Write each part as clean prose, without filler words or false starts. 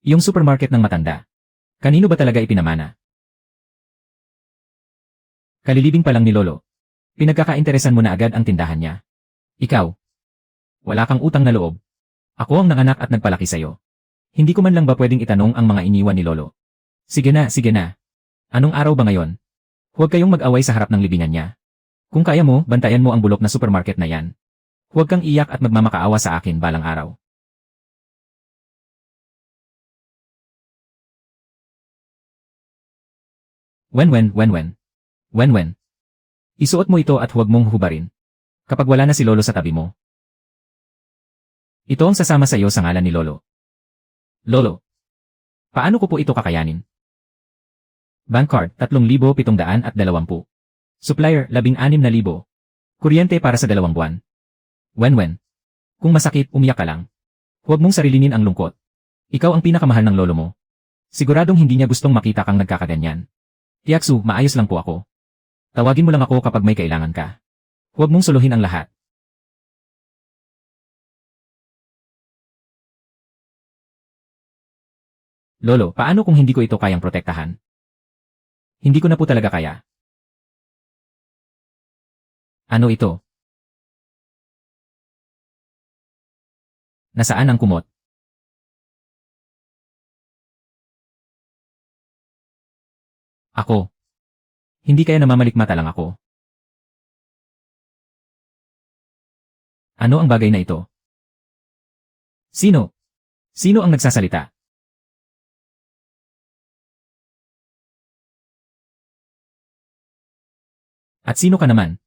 Yung supermarket ng matanda. Kanino ba talaga ipinamana? Kalilibing pa lang ni Lolo. Pinagkakainteresan mo na agad ang tindahan niya. Ikaw. Wala kang utang na loob. Ako ang nanganak at nagpalaki sa'yo. Hindi ko man lang ba pwedeng itanong ang mga iniwan ni Lolo? Sige na, sige na. Anong araw ba ngayon? Huwag kayong mag-away sa harap ng libingan niya. Kung kaya mo, bantayan mo ang bulok na supermarket na yan. Huwag kang iyak at magmamakaawa sa akin balang araw. Wenwen. Wenwen. Isuot mo ito at huwag mong hubarin. Kapag wala na si Lolo sa tabi mo. Ito ang sasama sa iyo sa ngalan ni Lolo. Lolo. Paano ko po ito kakayanin? Bank card, 3,720. Supplier, 16,000. Kuryente para sa 2 buwan. Wenwen. Kung masakit, umiyak ka lang. Huwag mong sarilinin ang lungkot. Ikaw ang pinakamahal ng lolo mo. Siguradong hindi niya gustong makita kang nagkakaganyan. Tiaksu, maayos lang po ako. Tawagin mo lang ako kapag may kailangan ka. Huwag mong suluhin ang lahat. Lolo, paano kung hindi ko ito kayang protektahan? Hindi ko na po talaga kaya. Ano ito? Nasaan ang kumot? Ako. Hindi kaya namamalikmata lang ako. Ano ang bagay na ito? Sino? Sino ang nagsasalita? At sino ka naman?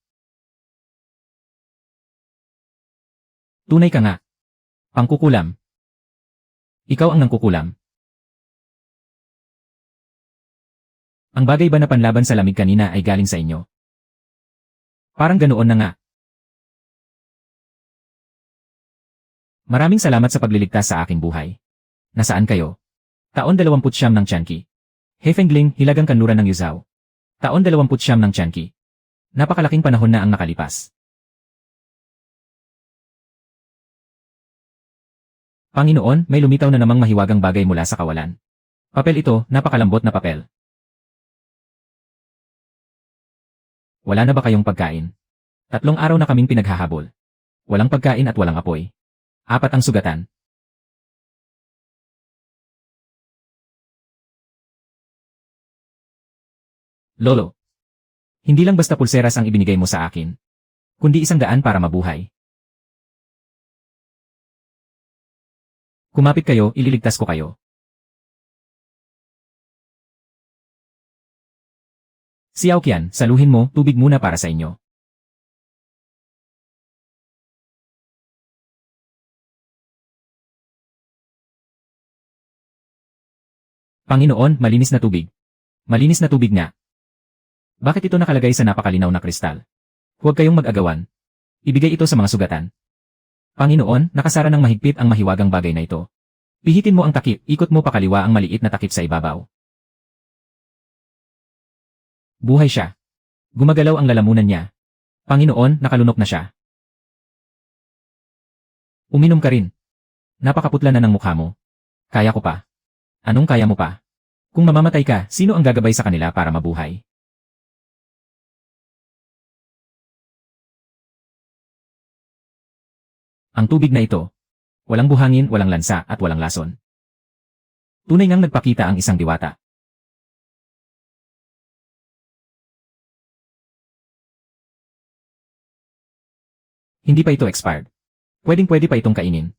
Tunay ka nga. Pangkukulam. Ikaw ang nangkukulam. Ang bagay ba na panlaban sa lamig kanina ay galing sa inyo? Parang ganoon na nga. Maraming salamat sa pagliligtas sa aking buhay. Nasaan kayo? Taon 29 ng Tianqi. Hefengling, Hilagang Kanluran ng Yuzhou. Taon 29 ng Tianqi. Napakalaking panahon na ang nakalipas. Panginoon, may lumitaw na namang mahiwagang bagay mula sa kawalan. Papel ito, napakalambot na papel. Wala na ba kayong pagkain? 3 araw na kaming pinaghahabol. Walang pagkain at walang apoy. 4 ang sugatan. Lolo. Hindi lang basta pulseras ang ibinigay mo sa akin. Kundi 100 para mabuhay. Kumapit kayo, ililigtas ko kayo. Si Aokian, saluhin mo, tubig muna para sa inyo. Panginoon, malinis na tubig. Malinis na tubig nga. Bakit ito nakalagay sa napakalinaw na kristal? Huwag kayong mag-agawan. Ibigay ito sa mga sugatan. Panginoon, nakasara ng mahigpit ang mahiwagang bagay na ito. Pihitin mo ang takip, ikot mo pakaliwa ang maliit na takip sa ibabaw. Buhay siya. Gumagalaw ang lalamunan niya. Panginoon, nakalunok na siya. Uminom ka rin. Napakaputla na ng mukha mo. Kaya ko pa. Anong kaya mo pa? Kung mamamatay ka, sino ang gagabay sa kanila para mabuhay? Ang tubig na ito. Walang buhangin, walang lansa, at walang lason. Tunay ngang nagpakita ang isang diwata. Hindi pa ito expired. Pwedeng-pwede pa itong kainin.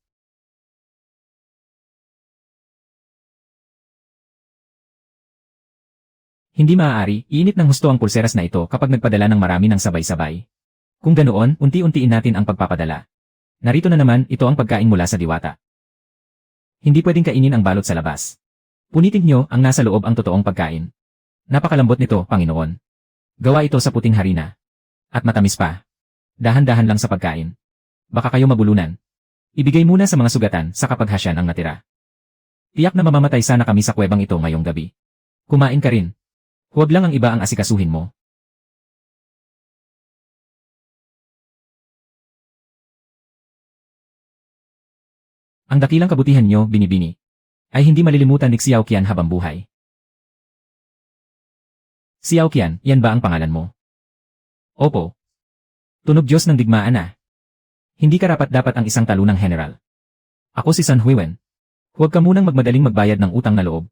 Hindi maaari, iinit ng husto ang pulseras na ito kapag nagpadala ng marami ng sabay-sabay. Kung ganoon, unti-untiin natin ang pagpapadala. Narito na naman, ito ang pagkain mula sa diwata. Hindi pwedeng kainin ang balot sa labas. Punitin nyo ang nasa loob ang totoong pagkain. Napakalambot nito, Panginoon. Gawa ito sa puting harina. At matamis pa. Dahan-dahan lang sa pagkain. Baka kayo mabulunan. Ibigay muna sa mga sugatan sa kapaghasyan ang natira. Tiyak na mamamatay sana kami sa kuwebang ito ngayong gabi. Kumain ka rin. Huwag lang ang iba ang asikasuhin mo. Ang dakilang kabutihan nyo, binibini. ay hindi malilimutan ni Xiao Qian habang buhay. Xiao Qian, yan ba ang pangalan mo? Opo. Tunog Diyos ng digmaan ah. Hindi karapat-dapat ang isang talunang general. Ako si Sun Huiwen. Huwag ka munang magmadaling magbayad ng utang na loob.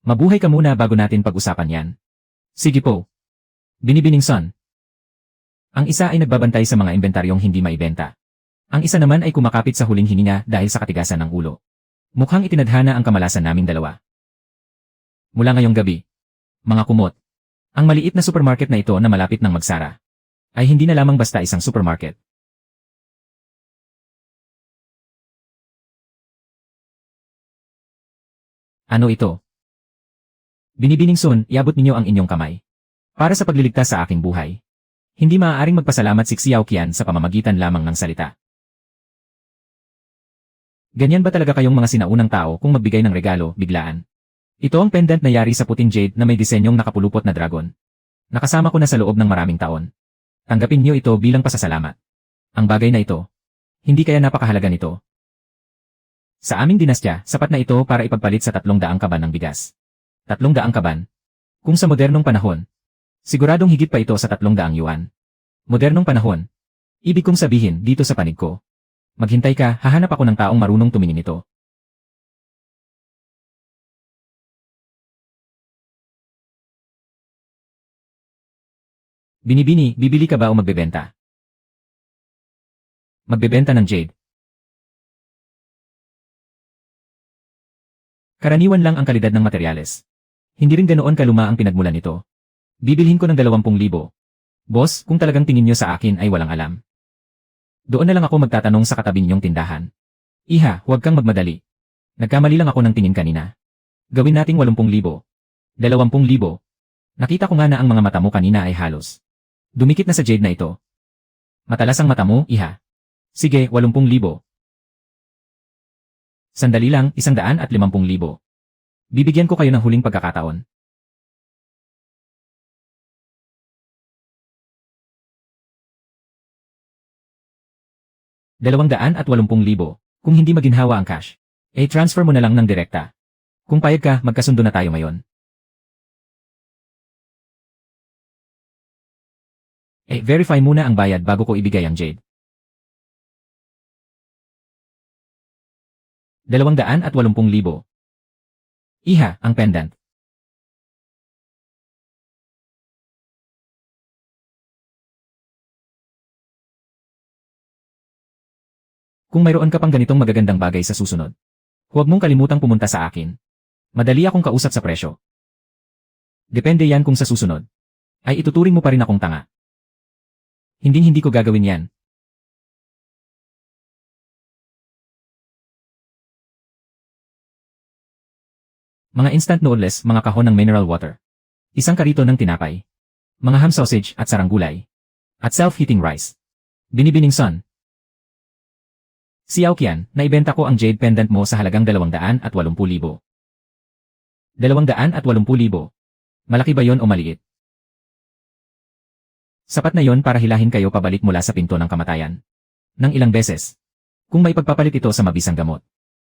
Mabuhay ka muna bago natin pag-usapan yan. Sige po. Binibining Sun. Ang isa ay nagbabantay sa mga inventaryong hindi maibenta. Ang isa naman ay kumakapit sa huling hininga dahil sa katigasan ng ulo. Mukhang itinadhana ang kamalasan naming dalawa. Mula ngayong gabi, mga kumot, ang maliit na supermarket na ito na malapit ng magsara, ay hindi na lamang basta isang supermarket. Ano ito? Binibining Sun, iabot ninyo ang inyong kamay. Para sa pagliligtas sa aking buhay. Hindi maaaring magpasalamat si Xiao Qian sa pamamagitan lamang ng salita. Ganyan ba talaga kayong mga sinaunang tao kung magbigay ng regalo, biglaan? Ito ang pendant na yari sa puting jade na may disenyong nakapulupot na dragon. Nakasama ko na sa loob ng maraming taon. Tanggapin niyo ito bilang pasasalamat. Ang bagay na ito. Hindi kaya napakahalaga nito. Sa aming dinastya, sapat na ito para ipagpalit sa 300 kaban ng bigas. 300 kaban? Kung sa modernong panahon, siguradong higit pa ito sa 300 yuan. Modernong panahon. Ibig kong sabihin dito sa panig ko. Maghintay ka, hahanap ako ng taong marunong tumingin nito. Binibini, bibili ka ba o magbebenta? Magbebenta ng jade. Karaniwan lang ang kalidad ng materyales. Hindi rin ganoon kaluma ang pinagmulan nito. Bibilhin ko ng 20,000. Boss, kung talagang tingin nyo sa akin ay walang alam. Doon na lang ako magtatanong sa katabi ninyong tindahan. Iha, huwag kang magmadali. Nagkamali lang ako ng tingin kanina. Gawin nating 80,000. 20,000. Nakita ko nga na ang mga mata mo kanina ay halos. Dumikit na sa jade na ito. Matalas ang mata mo, iha. Sige, 80,000. Sandali lang, 150,000. Bibigyan ko kayo ng huling pagkakataon. $280,000. Kung hindi maginhawa ang cash, transfer mo na lang ng direkta. Kung payag ka, magkasundo na tayo ngayon. Verify muna ang bayad bago ko ibigay ang jade. 280,000. Iha, ang pendant. Kung mayroon ka pang ganitong magagandang bagay sa susunod, huwag mong kalimutang pumunta sa akin. Madali akong kausap sa presyo. Depende yan kung sa susunod, ay ituturing mo pa rin akong tanga. Hindi ko gagawin yan. Mga instant noodles, mga kahon ng mineral water. Isang karito ng tinapay. Mga ham sausage at saranggulay. At self-heating rice. Binibining Sun. Xiao Qian, naibenta ko ang jade pendant mo sa halagang 280,000. 280,000. Malaki ba yon o maliit? Sapat na yon para hilahin kayo pabalik mula sa pinto ng kamatayan. Nang ilang beses. Kung may pagpapalit ito sa mabisang gamot.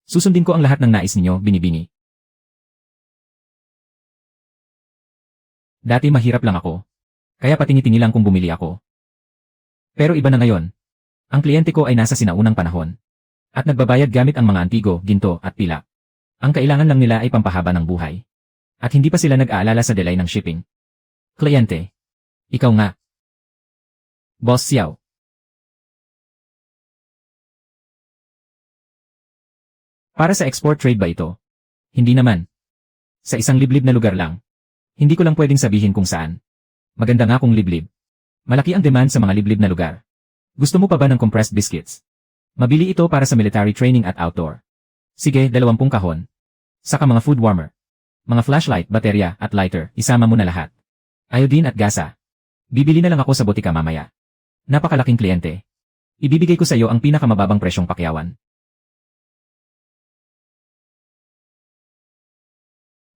Susundin ko ang lahat ng nais ninyo, binibini. Dati mahirap lang ako. Kaya patingi-tingi lang kung bumili ako. Pero iba na ngayon. Ang kliyente ko ay nasa sinaunang panahon. At nagbabayad gamit ang mga antigo, ginto at pilak. Ang kailangan lang nila ay pampahaba ng buhay. At hindi pa sila nag-aalala sa delay ng shipping. Kliyente. Ikaw nga. Boss Xiao. Para sa export trade ba ito? Hindi naman. Sa isang liblib na lugar lang. Hindi ko lang pwedeng sabihin kung saan. Maganda nga kung liblib. Malaki ang demand sa mga liblib na lugar. Gusto mo pa ba ng compressed biscuits? Mabili ito para sa military training at outdoor. Sige, 20 kahon. Saka mga food warmer. Mga flashlight, baterya, at lighter, isama mo na lahat. Iodine at gasa. Bibili na lang ako sa botika mamaya. Napakalaking kliyente. Ibibigay ko sa iyo ang pinakamababang presyong pakyawan.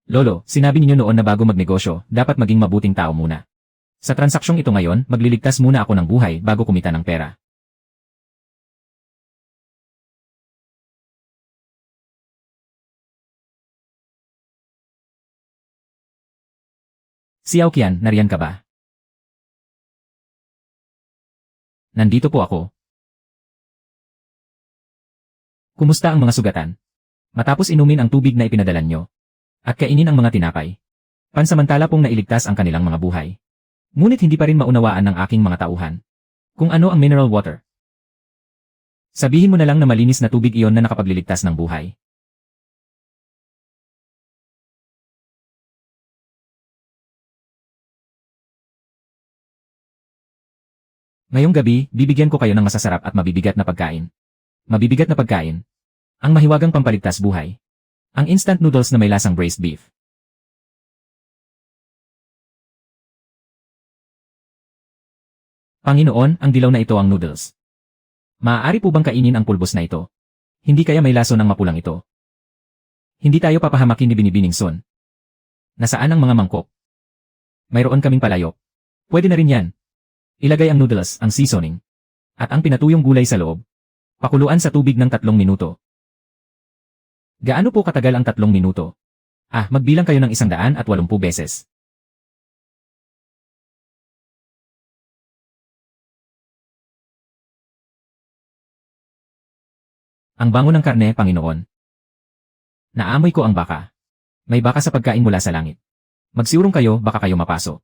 Lolo, sinabi niyo noon na bago magnegosyo, dapat maging mabuting tao muna. Sa transaksyong ito ngayon, magliligtas muna ako ng buhay bago kumita ng pera. Xiao Qian, nariyan ka ba? Nandito po ako. Kumusta ang mga sugatan? Matapos inumin ang tubig na ipinadala nyo, at kainin ang mga tinapay, pansamantala pong nailigtas ang kanilang mga buhay. Ngunit hindi pa rin maunawaan ng aking mga tauhan kung ano ang mineral water. Sabihin mo na lang na malinis na tubig iyon na nakapagliligtas ng buhay. Ngayong gabi, bibigyan ko kayo ng masasarap at mabibigat na pagkain. Mabibigat na pagkain. Ang mahiwagang pampaligtas buhay. Ang instant noodles na may lasang braised beef. Panginoon, ang dilaw na ito ang noodles. Maaari po bang kainin ang pulbos na ito? Hindi kaya may laso ng mapulang ito? Hindi tayo papahamakin ni Binibining Sun. Nasaan ang mga mangkok? Mayroon kaming palayok. Pwede na rin yan. Ilagay ang noodles, ang seasoning, at ang pinatuyong gulay sa loob. Pakuluan sa tubig ng 3 minuto. Gaano po katagal ang 3 minuto? Magbilang kayo ng 180 beses. Ang bango ng karne, Panginoon. Naamoy ko ang baka. May baka sa pagkain mula sa langit. Magsiurong kayo, baka kayo mapaso.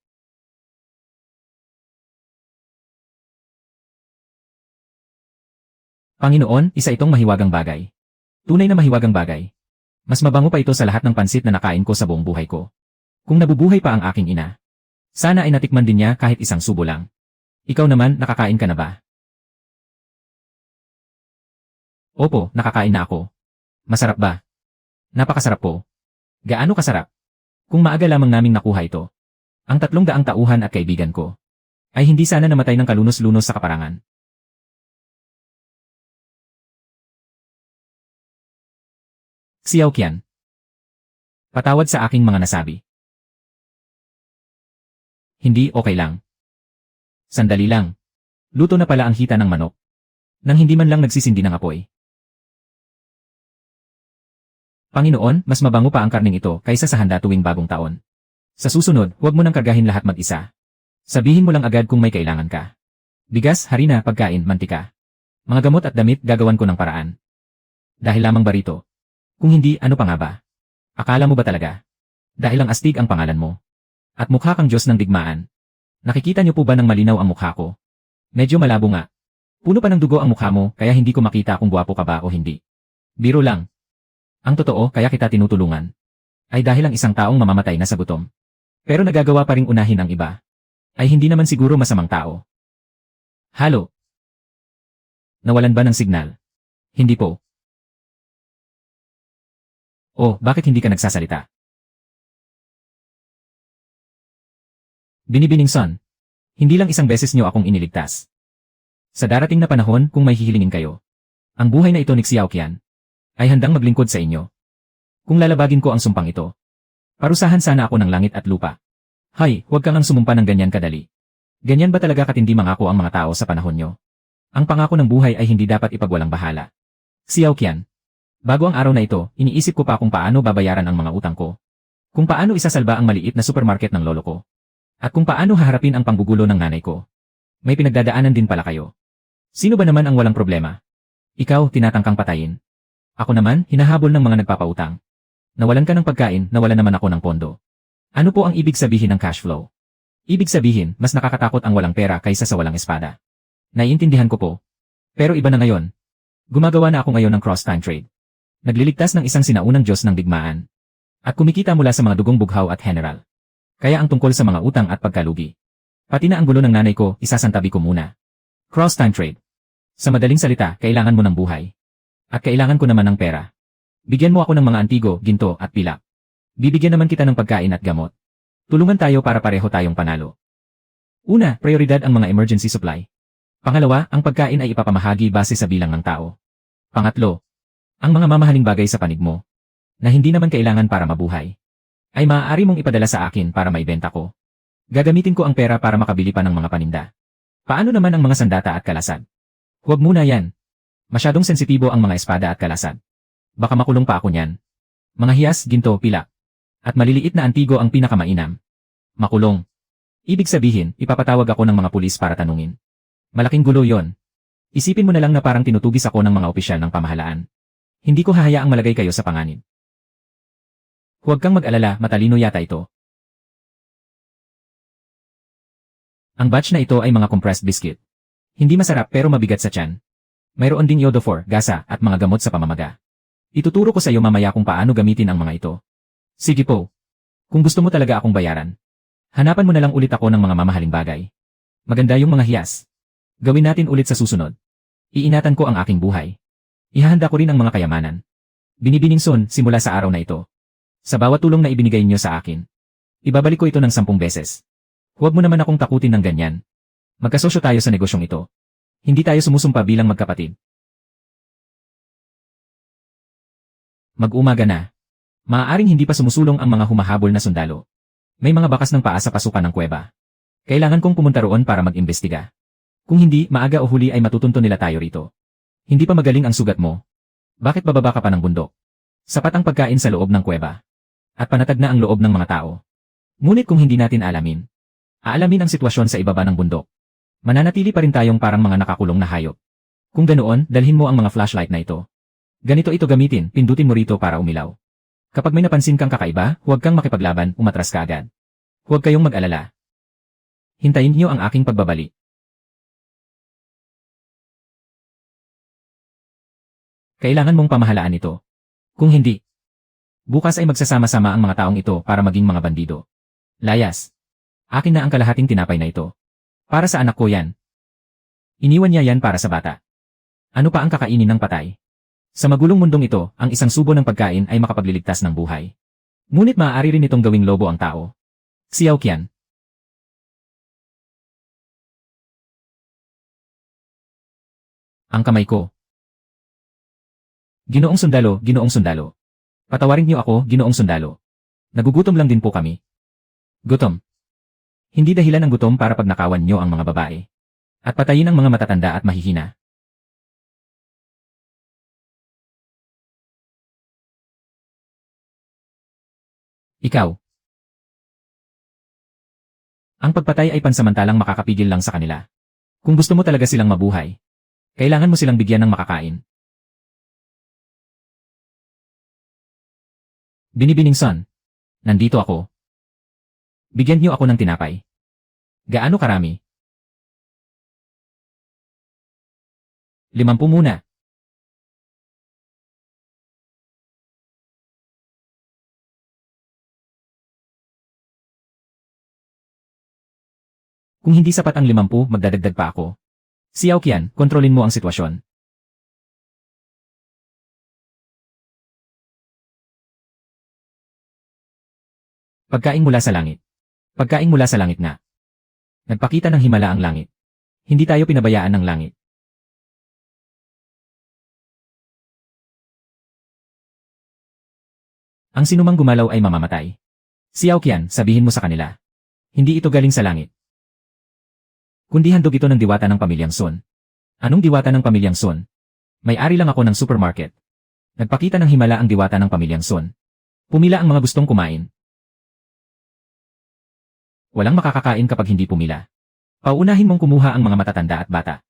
Panginoon, isa itong mahiwagang bagay. Tunay na mahiwagang bagay. Mas mabango pa ito sa lahat ng pansit na nakain ko sa buong buhay ko. Kung nabubuhay pa ang aking ina, sana ay natikman din niya kahit isang subo lang. Ikaw naman, nakakain ka na ba? Opo, nakakain na ako. Masarap ba? Napakasarap po. Gaano kasarap? Kung maaga lamang naming nakuha ito, ang 300 tauhan at kaibigan ko, ay hindi sana namatay ng kalunos-lunos sa kaparangan. Xiao Qian. Patawad sa aking mga nasabi. Hindi, okay lang. Sandali lang. Luto na pala ang hita ng manok. Nang hindi man lang nagsisindi ng apoy. Panginoon, mas mabango pa ang karning ito kaysa sa handa tuwing bagong taon. Sa susunod, huwag mo nang kargahin lahat mag-isa. Sabihin mo lang agad kung may kailangan ka. Bigas, harina, pagkain, mantika. Mga gamot at damit, gagawan ko ng paraan. Dahil lamang ba rito? Kung hindi, ano pa nga ba? Akala mo ba talaga? Dahil ang astig ang pangalan mo. At mukha kang Diyos ng digmaan. Nakikita niyo po ba ng malinaw ang mukha ko? Medyo malabo nga. Puno pa ng dugo ang mukha mo, kaya hindi ko makita kung gwapo ka ba o hindi. Biro lang. Ang totoo, kaya kita tinutulungan, ay dahil ang isang taong mamamatay na sa gutom, pero nagagawa pa ring unahin ang iba, ay hindi naman siguro masamang tao. Halo. Nawalan ba ng signal? Hindi po. Oh, bakit hindi ka nagsasalita? Binibining Sun. Hindi lang isang beses niyo akong iniligtas. Sa darating na panahon, kung may hihilingin kayo, ang buhay na ito ni Xiao Qian ay handang maglingkod sa inyo. Kung lalabagin ko ang sumpang ito, parusahan sana ako ng langit at lupa. Hay, huwag kang ang sumumpa ng ganyan kadali. Ganyan ba talaga katindi mangako ang mga tao sa panahon nyo? Ang pangako ng buhay ay hindi dapat ipagwalang bahala. Xiao Qian. Bago ang araw na ito, iniisip ko pa kung paano babayaran ang mga utang ko. Kung paano isasalba ang maliit na supermarket ng lolo ko. At kung paano haharapin ang panggugulo ng nanay ko. May pinagdadaanan din pala kayo. Sino ba naman ang walang problema? Ikaw, tinatangkang patayin. Ako naman, hinahabol ng mga nagpapautang. Nawalan ka ng pagkain, nawalan naman ako ng pondo. Ano po ang ibig sabihin ng cash flow? Ibig sabihin, mas nakakatakot ang walang pera kaysa sa walang espada. Naiintindihan ko po. Pero iba na ngayon. Gumagawa na ako ngayon ng cross-time trade. Nagliligtas ng isang sinaunang Diyos ng digmaan. At kumikita mula sa mga dugong bughaw at general. Kaya ang tungkol sa mga utang at pagkalugi. Pati na ang gulo ng nanay ko, isasantabi ko muna. Cross-time trade. Sa madaling salita, kailangan mo ng buhay. At kailangan ko naman ng pera. Bigyan mo ako ng mga antigo, ginto, at pilak. Bibigyan naman kita ng pagkain at gamot. Tulungan tayo para pareho tayong panalo. Una, prioridad ang mga emergency supply. Pangalawa, ang pagkain ay ipapamahagi base sa bilang ng tao. Pangatlo, ang mga mamahaling bagay sa panig mo, na hindi naman kailangan para mabuhay, ay maaari mong ipadala sa akin para maibenta ko. Gagamitin ko ang pera para makabili pa ng mga paninda. Paano naman ang mga sandata at kalasad? Huwag muna yan. Masyadong sensitibo ang mga espada at kalasad. Baka makulong pa ako niyan. Mga hiyas, ginto, pilak. At maliliit na antigo ang pinakamainam. Makulong. Ibig sabihin, ipapatawag ako ng mga pulis para tanungin. Malaking gulo yon. Isipin mo na lang na parang tinutugis ako ng mga opisyal ng pamahalaan. Hindi ko hahayaang malagay kayo sa panganib. Huwag kang mag-alala, matalino yata ito. Ang batch na ito ay mga compressed biscuit. Hindi masarap pero mabigat sa tiyan. Mayroon ding iodofor, gasa, at mga gamot sa pamamaga. Ituturo ko sa iyo mamaya kung paano gamitin ang mga ito. Sige po. Kung gusto mo talaga akong bayaran, hanapan mo na lang ulit ako ng mga mamahaling bagay. Maganda yung mga hiyas. Gawin natin ulit sa susunod. Iinatan ko ang aking buhay. Ihahanda ko rin ang mga kayamanan. Binibining Son, simula sa araw na ito. Sa bawat tulong na ibinigay niyo sa akin, ibabalik ko ito ng 10 beses. Huwag mo naman akong takutin ng ganyan. Magkasosyo tayo sa negosyong ito. Hindi tayo sumusumpa bilang magkapatid. Mag-umaga na. Maaaring hindi pa sumusulong ang mga humahabol na sundalo. May mga bakas ng paa sa pasukan ng kuweba. Kailangan kong pumunta roon para mag-imbestiga. Kung hindi, maaga o huli ay matutunto nila tayo rito. Hindi pa magaling ang sugat mo. Bakit bababa ka pa ng bundok? Sapat ang pagkain sa loob ng kuweba. At panatag na ang loob ng mga tao. Ngunit kung hindi natin aalamin ang sitwasyon sa ibaba ng bundok, mananatili pa rin tayong parang mga nakakulong na hayop. Kung ganoon, dalhin mo ang mga flashlight na ito. Ganito ito gamitin, pindutin mo rito para umilaw. Kapag may napansin kang kakaiba, huwag kang makipaglaban, umatras ka agad. Huwag kayong mag-alala. Hintayin niyo ang aking pagbabalik. Kailangan mong pamahalaan ito. Kung hindi, bukas ay magsasama-sama ang mga taong ito para maging mga bandido. Layas. Akin na ang kalahating tinapay na ito. Para sa anak ko yan. Iniwan niya yan para sa bata. Ano pa ang kakainin ng patay? Sa magulong mundong ito, ang isang subo ng pagkain ay makapagliligtas ng buhay. Ngunit maaari rin itong gawing lobo ang tao. Xiao Qian. Ang kamay ko. Ginoong sundalo, ginoong sundalo. Patawarin niyo ako, ginoong sundalo. Nagugutom lang din po kami. Gutom. Hindi dahilan ng gutom para pagnakawan niyo ang mga babae. At patayin ang mga matatanda at mahihina. Ikaw. Ang pagpatay ay pansamantalang makakapigil lang sa kanila. Kung gusto mo talaga silang mabuhay, kailangan mo silang bigyan ng makakain. Binibining Son. Nandito ako. Bigyan niyo ako ng tinapay. Gaano karami? 50 muna. Kung hindi sapat ang 50, magdadagdag pa ako. Xiao Qian, kontrolin mo ang sitwasyon. Pagkain mula sa langit. Pagkain mula sa langit nga. Nagpakita ng himala ang langit. Hindi tayo pinabayaan ng langit. Ang sinumang gumalaw ay mamamatay. Xiao Qian, sabihin mo sa kanila. Hindi ito galing sa langit. Kundi handog ito ng diwata ng pamilyang Sun. Anong diwata ng pamilyang Sun? May-ari lang ako ng supermarket. Nagpakita ng himala ang diwata ng pamilyang Sun. Pumila ang mga gustong kumain. Walang makakakain kapag hindi pumila. Pauunahin mong kumuha ang mga matatanda at bata.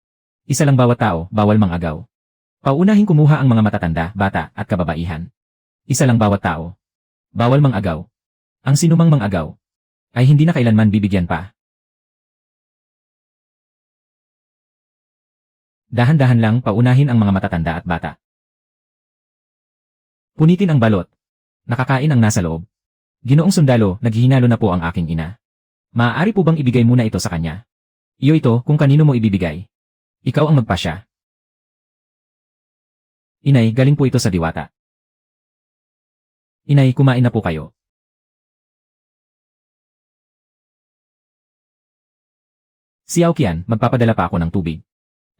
Isa lang bawat tao, bawal mangagaw. Pauunahin kumuha ang mga matatanda, bata, at kababaihan. Isa lang bawat tao. Bawal mangagaw. Ang sinumang mangagaw ay hindi na kailanman bibigyan pa. Dahan-dahan lang paunahin ang mga matatanda at bata. Punitin ang balot. Nakakain ang nasa loob. Ginoong sundalo, naghihinalo na po ang aking ina. Maaari po bang ibigay muna ito sa kanya? Iyo ito kung kanino mo ibibigay. Ikaw ang magpasya. Inay, galing po ito sa diwata. Inay, kumain na po kayo. Xiao Qian, magpapadala pa ako ng tubig.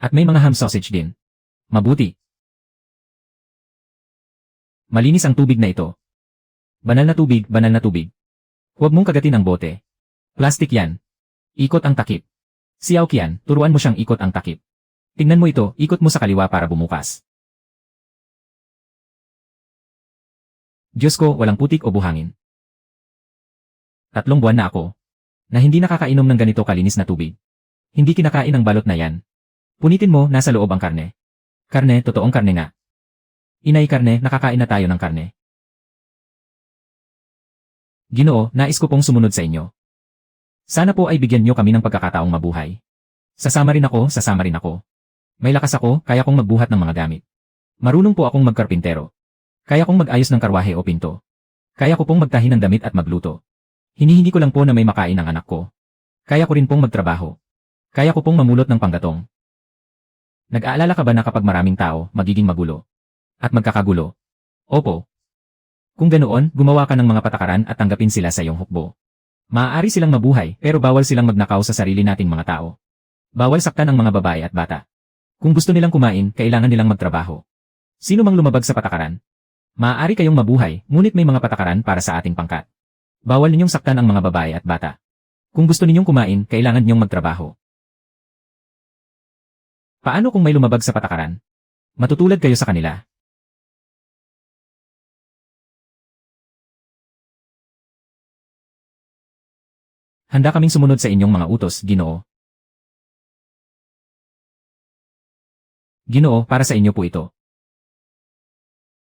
At may mga ham sausage din. Mabuti. Malinis ang tubig na ito. Banal na tubig, banal na tubig. Huwag mong kagatin ang bote. Plastik yan. Ikot ang takip. Xiao Qian, turuan mo siyang ikot ang takip. Tingnan mo ito, ikot mo sa kaliwa para bumukas. Diyos ko, walang putik o buhangin. 3 buwan na ako. Na hindi nakakainom ng ganito kalinis na tubig. Hindi kinakain ang balot na yan. Punitin mo, nasa loob ang karne. Karne, totoong karne nga. Inay karne, nakakain na tayo ng karne. Ginoo, nais ko pong sumunod sa inyo. Sana po ay bigyan niyo kami ng pagkakataong mabuhay. Sasama rin ako. May lakas ako, kaya kong magbuhat ng mga gamit. Marunong po akong magkarpintero. Kaya kong mag-ayos ng karwahe o pinto. Kaya ko pong magtahi ng damit at magluto. Hinihingi ko lang po na may makain ang anak ko. Kaya ko rin pong magtrabaho. Kaya ko pong mamulot ng panggatong. Nag-aalala ka ba na kapag maraming tao, magiging magulo? At magkakagulo? Opo. Kung ganoon, gumawa ka ng mga patakaran at tanggapin sila sa iyong hukbo. Maaari silang mabuhay, pero bawal silang magnakaw sa sarili nating mga tao. Bawal saktan ang mga babae at bata. Kung gusto nilang kumain, kailangan nilang magtrabaho. Sino mang lumabag sa patakaran? Maaari kayong mabuhay, ngunit may mga patakaran para sa ating pangkat. Bawal ninyong saktan ang mga babae at bata. Kung gusto ninyong kumain, kailangan ninyong magtrabaho. Paano kung may lumabag sa patakaran? Matutulad kayo sa kanila. Handa kaming sumunod sa inyong mga utos, Ginoo. Ginoo, para sa inyo po ito.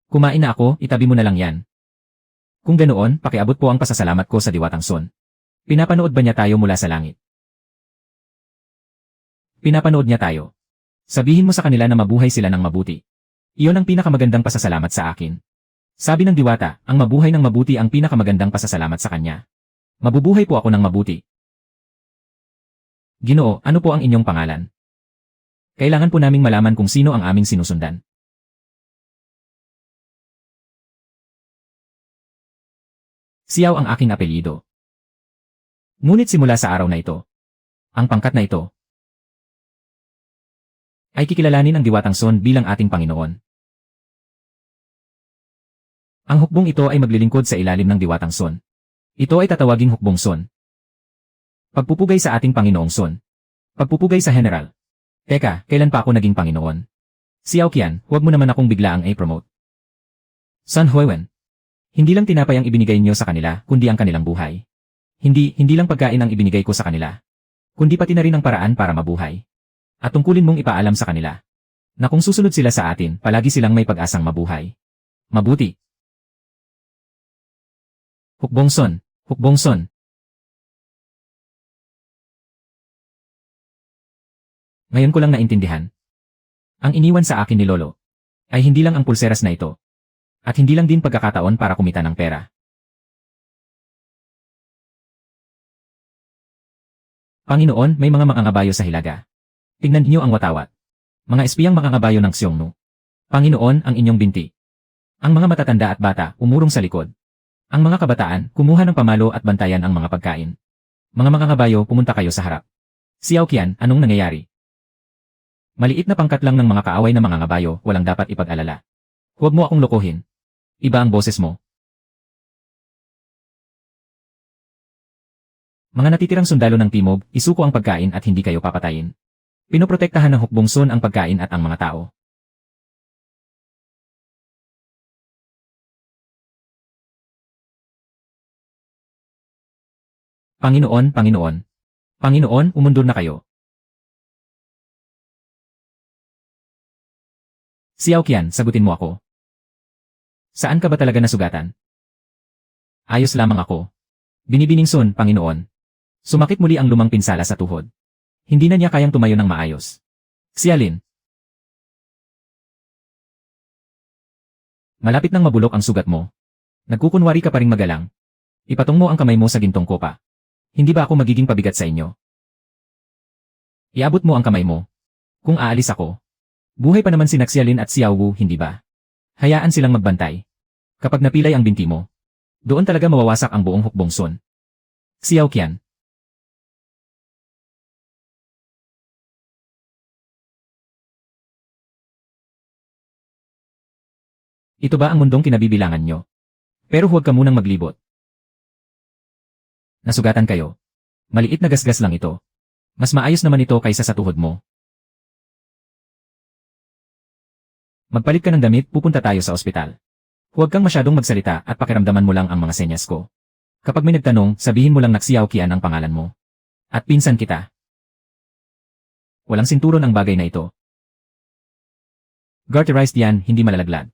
Kumain na ako, itabi mo na lang yan. Kung ganoon, pakiabot po ang pasasalamat ko sa Diwatang Son. Pinapanood ba niya tayo mula sa langit? Pinapanood niya tayo. Sabihin mo sa kanila na mabuhay sila ng mabuti. Iyon ang pinakamagandang pasasalamat sa akin. Sabi ng Diwata, ang mabuhay ng mabuti ang pinakamagandang pasasalamat sa kanya. Mabubuhay po ako ng mabuti. Ginoo, ano po ang inyong pangalan? Kailangan po naming malaman kung sino ang aming sinusundan. Siyaw ang aking apelyido. Ngunit simula sa araw na ito, ang pangkat na ito, ay kikilalanin ang Diwatang Son bilang ating Panginoon. Ang hukbong ito ay maglilingkod sa ilalim ng Diwatang Son. Ito ay tatawaging hukbong Son. Pagpupugay sa ating Panginoong Son. Pagpupugay sa General. Teka, kailan pa ako naging Panginoon? Xiao Qian, huwag mo naman akong biglaang i-promote. Sun Huiwen. Hindi lang tinapay ang ibinigay niyo sa kanila, kundi ang kanilang buhay. Hindi lang pagkain ang ibinigay ko sa kanila. Kundi pati na rin ang paraan para mabuhay. At tungkulin mong ipaalam sa kanila na kung susunod sila sa atin, palagi silang may pag-asang mabuhay. Mabuti. Hukbong Son. Hukbong Son. Ngayon ko lang naintindihan. Ang iniwan sa akin ni Lolo ay hindi lang ang pulseras na ito. At hindi lang din pagkakataon para kumita ng pera. Panginoon, may mga mangangabayo sa Hilaga. Tingnan niyo ang watawat. Mga espiyang mangangabayo ng Xiongnu. Panginoon, ang inyong binti. Ang mga matatanda at bata, umurong sa likod. Ang mga kabataan, kumuha ng pamalo at bantayan ang mga pagkain. Mga mangangabayo, pumunta kayo sa harap. Xiao Qian, anong nangyayari? Maliit na pangkat lang ng mga kaaway na mangangabayo, walang dapat ipag-alala. Huwag mo akong lokohin. Iba ang boses mo. Mga natitirang sundalo ng Timog, isuko ang pagkain at hindi kayo papatayin. Pinoprotektahan ng hukbong Son ang pagkain at ang mga tao. Panginoon, Panginoon. Panginoon, umundur na kayo. Xiao Qian, sagutin mo ako. Saan ka ba talaga nasugatan? Ayos lamang ako. Binibining Son, Panginoon. Sumakit muli ang lumang pinsala sa tuhod. Hindi na niya kayang tumayo ng maayos. Xialin. Malapit nang mabulok ang sugat mo. Nagkukunwari ka pa ring magalang. Ipatong mo ang kamay mo sa gintong kopa. Hindi ba ako magiging pabigat sa inyo? Iabot mo ang kamay mo. Kung aalis ako. Buhay pa naman si Xialin at Xiao Wu, hindi ba? Hayaan silang magbantay. Kapag napilay ang binti mo, doon talaga mawawasak ang buong hukbong Son. Xiao Qian. Ito ba ang mundong kinabibilangan nyo? Pero huwag ka munang maglibot. Nasugatan kayo. Maliit na gasgas lang ito. Mas maayos naman ito kaysa sa tuhod mo. Magpalit ka ng damit, pupunta tayo sa ospital. Huwag kang masyadong magsalita at pakiramdaman mo lang ang mga senyas ko. Kapag may nagtanong, sabihin mo lang na Xiao Qian ang pangalan mo. At pinsan kita. Walang sinturon ang bagay na ito. Garterized yan, hindi malalaglag.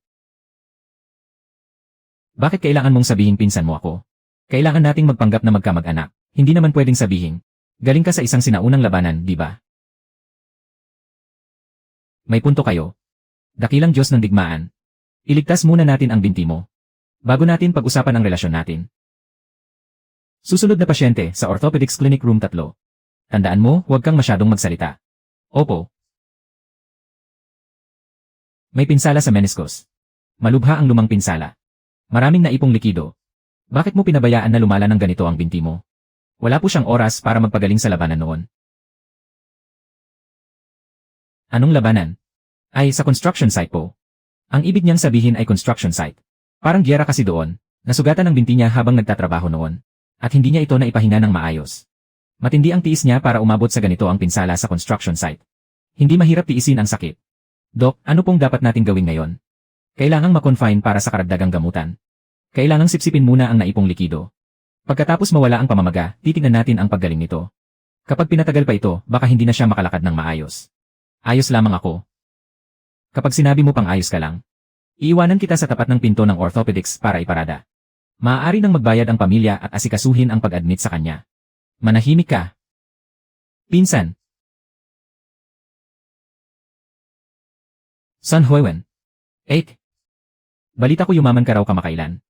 Bakit kailangan mong sabihin pinsan mo ako? Kailangan nating magpanggap na magkamag-anak. Hindi naman pwedeng sabihin. Galing ka sa isang sinaunang labanan, di ba? May punto kayo. Dakilang Diyos ng digmaan. Iligtas muna natin ang binti mo. Bago natin pag-usapan ang relasyon natin. Susunod na pasyente sa Orthopedics Clinic Room 3. Tandaan mo, huwag kang masyadong magsalita. Opo. May pinsala sa meniscus. Malubha ang lumang pinsala. Maraming naipong likido. Bakit mo pinabayaan na lumala ng ganito ang binti mo? Wala po siyang oras para magpagaling sa labanan noon. Anong labanan? Ay, sa construction site po. Ang ibig niyang sabihin ay construction site. Parang giyera kasi doon. Nasugatan ang binti niya habang nagtatrabaho noon. At hindi niya ito naipahinga ng maayos. Matindi ang tiis niya para umabot sa ganito ang pinsala sa construction site. Hindi mahirap tiisin ang sakit. Dok, ano pong dapat nating gawin ngayon? Kailangang ma-confine para sa karagdagang gamutan. Kailangang sipsipin muna ang naipong likido. Pagkatapos mawala ang pamamaga, titingnan natin ang paggaling nito. Kapag pinatagal pa ito, baka hindi na siya makalakad ng maayos. Ayos lamang ako. Kapag sinabi mo pang ayos ka lang, iiwanan kita sa tapat ng pinto ng orthopedics para iparada. Maaari nang magbayad ang pamilya at asikasuhin ang pag-admit sa kanya. Manahimik ka. Pinsan. Sun Huiwen. 8. Balita ko yumaman ka raw kamakailan.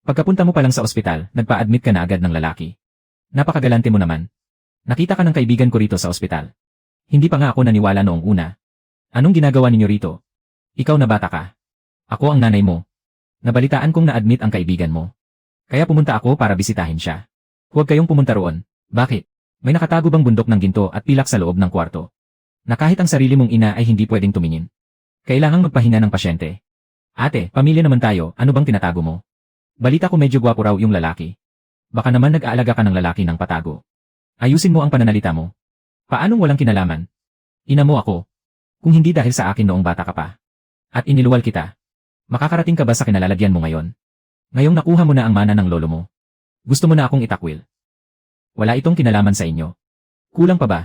Pagkapunta mo pa lang sa ospital, nagpa-admit ka na agad ng lalaki. Napakagalante mo naman. Nakita ka ng kaibigan ko rito sa ospital. Hindi pa nga ako naniwala noong una. Anong ginagawa ninyo rito? Ikaw na bata ka. Ako ang nanay mo. Nabalitaan kong na-admit ang kaibigan mo. Kaya pumunta ako para bisitahin siya. Huwag kayong pumunta roon. Bakit? May nakatago bang bundok ng ginto at pilak sa loob ng kwarto? Na kahit ang sarili mong ina ay hindi pwedeng tumingin. Kailangang magpahinga ng pasyente. Ate, pamilya naman tayo, ano bang tinatago mo? Balita ko medyo gwapo raw yung lalaki. Baka naman nag-aalaga ka ng lalaki ng patago. Ayusin mo ang pananalita mo. Paanong walang kinalaman? Ina mo ako. Kung hindi dahil sa akin noong bata ka pa. At iniluwal kita. Makakarating ka ba sa kinalalagyan mo ngayon? Ngayong nakuha mo na ang mana ng lolo mo. Gusto mo na akong itakwil. Wala itong kinalaman sa inyo. Kulang pa ba?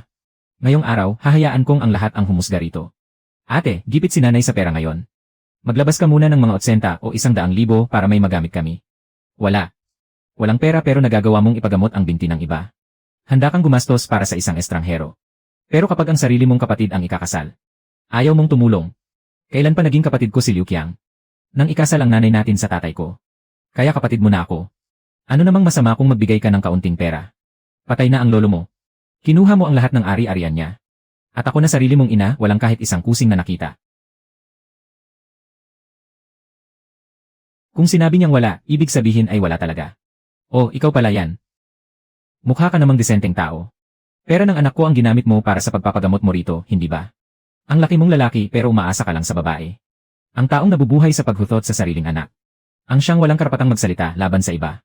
Ngayong araw, hahayaan kong ang lahat ang humusga rito. Ate, gipit si nanay sa pera ngayon. Maglabas ka muna ng mga 80 o 100,000 para may magamit kami. Wala. Walang pera pero nagagawa mong ipagamot ang binti ng iba. Handa kang gumastos para sa isang estranghero. Pero kapag ang sarili mong kapatid ang ikakasal, ayaw mong tumulong. Kailan pa naging kapatid ko si Liu Qiang? Nang ikasal ang nanay natin sa tatay ko. Kaya kapatid mo na ako. Ano namang masama kung magbigay ka ng kaunting pera? Patay na ang lolo mo. Kinuha mo ang lahat ng ari-arian niya. At ako na sarili mong ina, walang kahit isang kusing na nakita. Kung sinabi niyang wala, ibig sabihin ay wala talaga. Oh, ikaw pala yan. Mukha ka namang disenteng tao. Pera ng anak ko ang ginamit mo para sa pagpapagamot mo rito, hindi ba? Ang laki mong lalaki pero umaasa ka lang sa babae. Ang taong nabubuhay sa paghutot sa sariling anak. Ang siyang walang karapatang magsalita laban sa iba.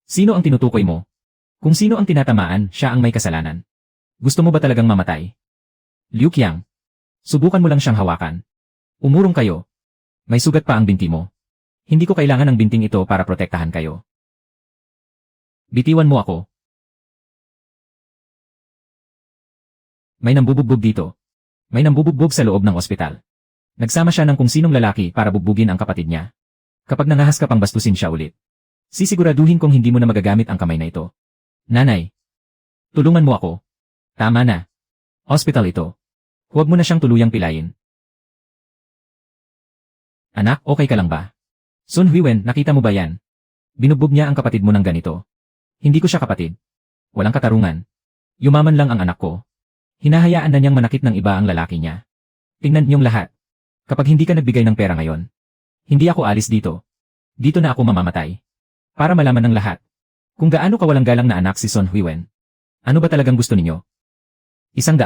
Sino ang tinutukoy mo? Kung sino ang tinatamaan, siya ang may kasalanan. Gusto mo ba talagang mamatay? Liu Qiang. Subukan mo lang siyang hawakan. Umurong kayo. May sugat pa ang binti mo. Hindi ko kailangan ng binting ito para protektahan kayo. Bitiwan mo ako. May nambubugbog dito. May nambubugbog sa loob ng ospital. Nagsama siya ng kung sinong lalaki para bugbugin ang kapatid niya. Kapag nangahas ka pang bastusin siya ulit. Sisiguraduhin kong hindi mo na magagamit ang kamay na ito. Nanay. Tulungan mo ako. Tama na. Hospital ito. Huwag mo na siyang tuluyang pilayin. Anak, okay ka lang ba? Sun Huiwen, nakita mo ba yan? Binugbog niya ang kapatid mo ng ganito. Hindi ko siya kapatid. Walang katarungan. Yumaman lang ang anak ko. Hinahayaan na niyang manakit ng iba ang lalaki niya. Tingnan niyong lahat. Kapag hindi ka nagbigay ng pera ngayon, hindi ako alis dito. Dito na ako mamamatay. Para malaman ng lahat. Kung gaano kawalang galang na anak si Sun Huiwen. Ano ba talagang gusto ninyo? 100,000.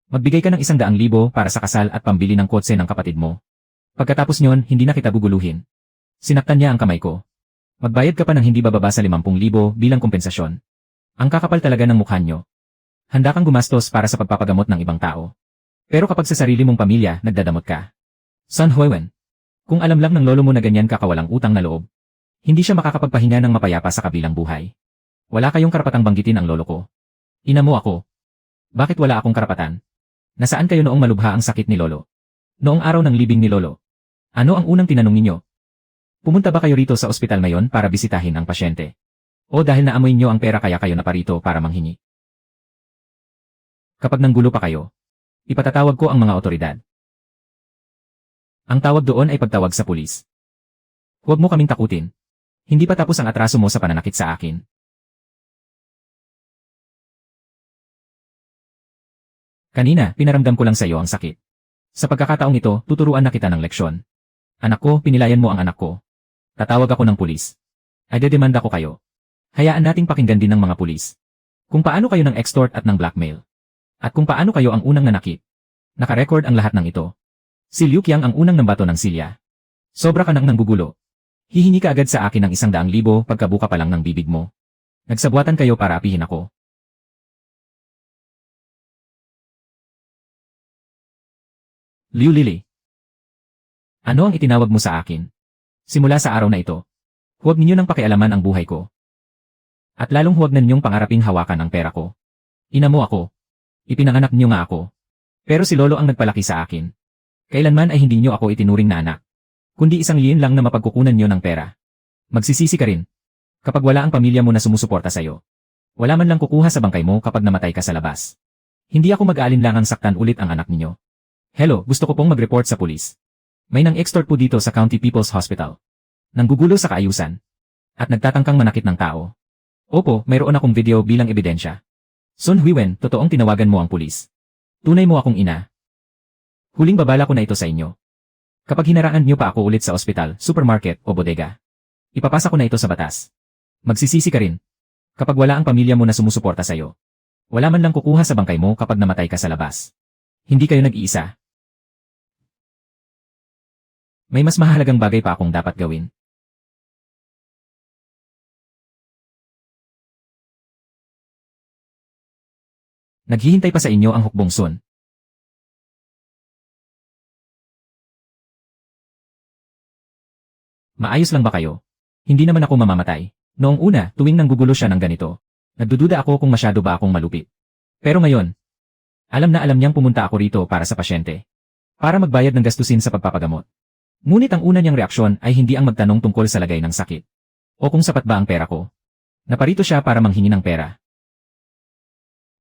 Magbigay ka ng 100,000 para sa kasal at pambili ng kotse ng kapatid mo. Pagkatapos nyon, hindi na kita guguluhin. Sinaktan niya ang kamay ko. Magbayad ka pa ng hindi bababa sa 50,000 bilang kompensasyon. Ang kakapal talaga ng mukha nyo. Handa kang gumastos para sa pagpapagamot ng ibang tao. Pero kapag sa sarili mong pamilya, nagdadamot ka. Sun Huiwen. Kung alam lang ng lolo mo na ganyan ka kawalang utang na loob. Hindi siya makakapagpahinga ng mapayapa sa kabilang buhay. Wala kayong karapatang banggitin ang lolo ko. Ina mo ako. Bakit wala akong karapatan? Nasaan kayo noong malubha ang sakit ni lolo? Noong araw ng libing ni lolo? Ano ang unang tinanong ninyo? Pumunta ba kayo rito sa ospital ngayon para bisitahin ang pasyente? O dahil naamoy niyo ang pera kaya kayo naparito para manghingi? Kapag nanggulo pa kayo, ipatatawag ko ang mga otoridad. Ang tawag doon ay pagtawag sa pulis. Huwag mo kaming takutin. Hindi pa tapos ang atraso mo sa pananakit sa akin. Kanina, pinaramdam ko lang sa iyo ang sakit. Sa pagkakataong ito, tuturuan na kita ng leksyon. Anak ko, pinilayan mo ang anak ko. Tatawag ako ng pulis. Ay dedemanda ko kayo. Hayaan nating pakinggan din ng mga pulis. Kung paano kayo ng extort at ng blackmail. At kung paano kayo ang unang nanakit. Nakarecord ang lahat ng ito. Si Liu Qiang ang unang nambato ng silya. Sobra ka nang nanggugulo. Hihingi ka agad sa akin ng 100,000 pagkabuka pa lang ng bibig mo. Nagsabuatan kayo para apihin ako. Liu Lili. Ano ang itinawag mo sa akin? Simula sa araw na ito, huwag ninyo nang pakialaman ang buhay ko. At lalong huwag na ninyong pangaraping hawakan ang pera ko. Ina mo ako. Ipinanganak niyo nga ako. Pero si Lolo ang nagpalaki sa akin. Kailanman ay hindi niyo ako itinuring na anak. Kundi isang liin lang na mapagkukunan niyo ng pera. Magsisisi ka rin. Kapag wala ang pamilya mo na sumusuporta sa'yo. Wala man lang kukuha sa bangkay mo kapag namatay ka sa labas. Hindi ako mag-aalinlangang saktan ulit ang anak ninyo. Hello, gusto ko pong mag-report sa pulis. May nang-extort po dito sa County People's Hospital. Nanggugulo sa kaayusan. At nagtatangkang manakit ng tao. Opo, mayroon akong video bilang ebidensya. Sun Huiwen, totoong tinawagan mo ang pulis. Tunay mo akong ina. Huling babala ko na ito sa inyo. Kapag hinaraan niyo pa ako ulit sa ospital, supermarket o bodega, ipapasa ko na ito sa batas. Magsisisi ka rin. Kapag wala ang pamilya mo na sumusuporta sa'yo. Wala man lang kukuha sa bangkay mo kapag namatay ka sa labas. Hindi kayo nag-iisa. May mas mahalagang bagay pa akong dapat gawin. Naghihintay pa sa inyo ang hukbong Sun. Maayos lang ba kayo? Hindi naman ako mamamatay. Noong una, tuwing nanggugulo siya ng ganito, nagdududa ako kung masyado ba akong malupit. Pero ngayon, alam na alam niyang pumunta ako rito para sa pasyente. Para magbayad ng gastusin sa pagpapagamot. Ngunit ang una niyang reaksyon ay hindi ang magtanong tungkol sa lagay ng sakit. O kung sapat ba ang pera ko. Naparito siya para manghingi ng pera.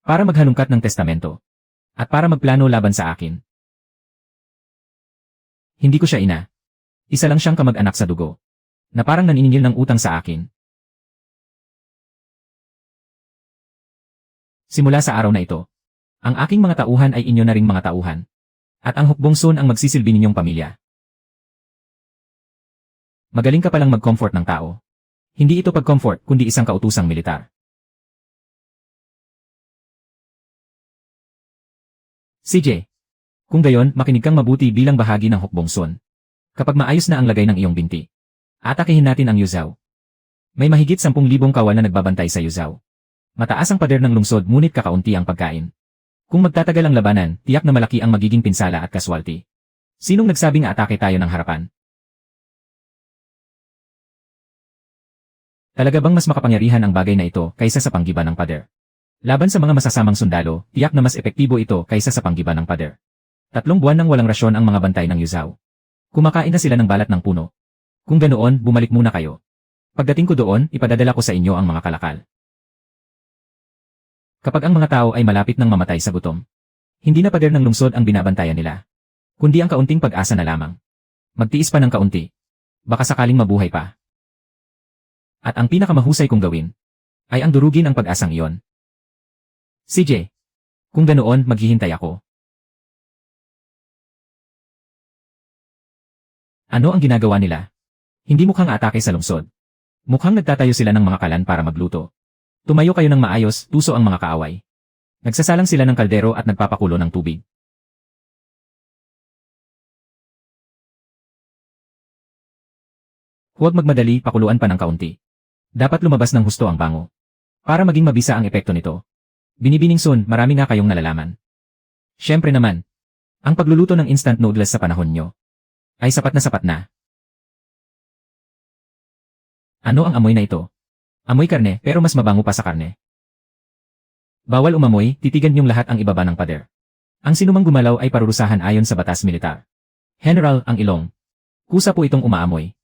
Para maghalungkat ng testamento. At para magplano laban sa akin. Hindi ko siya ina. Isa lang siyang kamag-anak sa dugo. Na parang naniningil ng utang sa akin. Simula sa araw na ito, ang aking mga tauhan ay inyo na ring mga tauhan. At ang hukbong Sun ang magsisilbi ninyong pamilya. Magaling ka palang mag-comfort ng tao. Hindi ito pag-comfort kundi isang kautusang militar. CJ. Kung gayon, makinig kang mabuti bilang bahagi ng hukbong Sun. Kapag maayos na ang lagay ng iyong binti, atakihin natin ang Yuzhou. May mahigit 10,000 kawal na nagbabantay sa Yuzhou. Mataas ang pader ng lungsod ngunit kakaunti ang pagkain. Kung magtatagal ang labanan, tiyak na malaki ang magiging pinsala at kaswalti. Sinong nagsabing atake tayo ng harapan? Talaga bang mas makapangyarihan ang bagay na ito kaysa sa panggiba ng pader? Laban sa mga masasamang sundalo, tiyak na mas epektibo ito kaysa sa panggiba ng pader. 3 buwan nang walang rasyon ang mga bantay ng Yuzhou. Kumakain na sila ng balat ng puno. Kung ganoon, bumalik muna kayo. Pagdating ko doon, ipadadala ko sa inyo ang mga kalakal. Kapag ang mga tao ay malapit ng mamatay sa gutom, hindi na pader ng lungsod ang binabantayan nila, kundi ang kaunting pag-asa na lamang. Magtiis pa ng kaunti. Baka sakaling mabuhay pa. At ang pinakamahusay kong gawin, ay ang durugin ang pag-asang iyon. CJ. Kung ganoon, maghihintay ako. Ano ang ginagawa nila? Hindi mukhang atake sa lungsod. Mukhang nagtatayo sila ng mga kalan para magluto. Tumayo kayo ng maayos, tuso ang mga kaaway. Nagsasalang sila ng kaldero at nagpapakulo ng tubig. Huwag magmadali, pakuluan pa ng kaunti. Dapat lumabas ng husto ang bango. Para maging mabisa ang epekto nito. Binibining Sun, marami nga kayong nalalaman. Siyempre naman, ang pagluluto ng instant noodles sa panahon nyo ay sapat na sapat na. Ano ang amoy na ito? Amoy karne pero mas mabango pa sa karne. Bawal umamoy, titigan niyong lahat ang ibaba ng pader. Ang sinumang gumalaw ay parurusahan ayon sa batas militar. General, ang ilong. Kusa po itong umaamoy.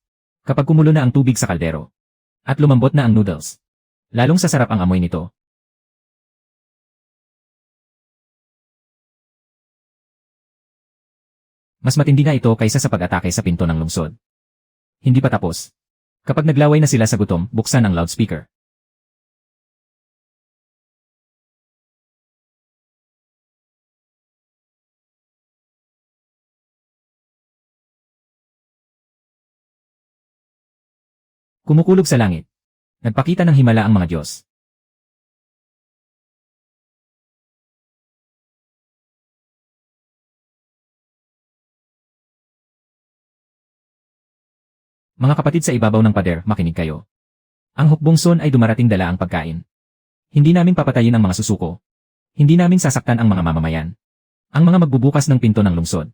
Kapag kumulo na ang tubig sa kaldero. At lumambot na ang noodles. Lalong sasarap ang amoy nito. Mas matindi na ito kaysa sa pag-atake sa pinto ng lungsod. Hindi pa tapos. Kapag naglaway na sila sa gutom, buksan ang loudspeaker. Kumukulog sa langit. Nagpakita ng himala ang mga Diyos. Mga kapatid sa ibabaw ng pader, makinig kayo. Ang hukbong ay dumarating dala ang pagkain. Hindi namin papatayin ang mga susuko. Hindi namin sasaktan ang mga mamamayan. Ang mga magbubukas ng pinto ng lungsod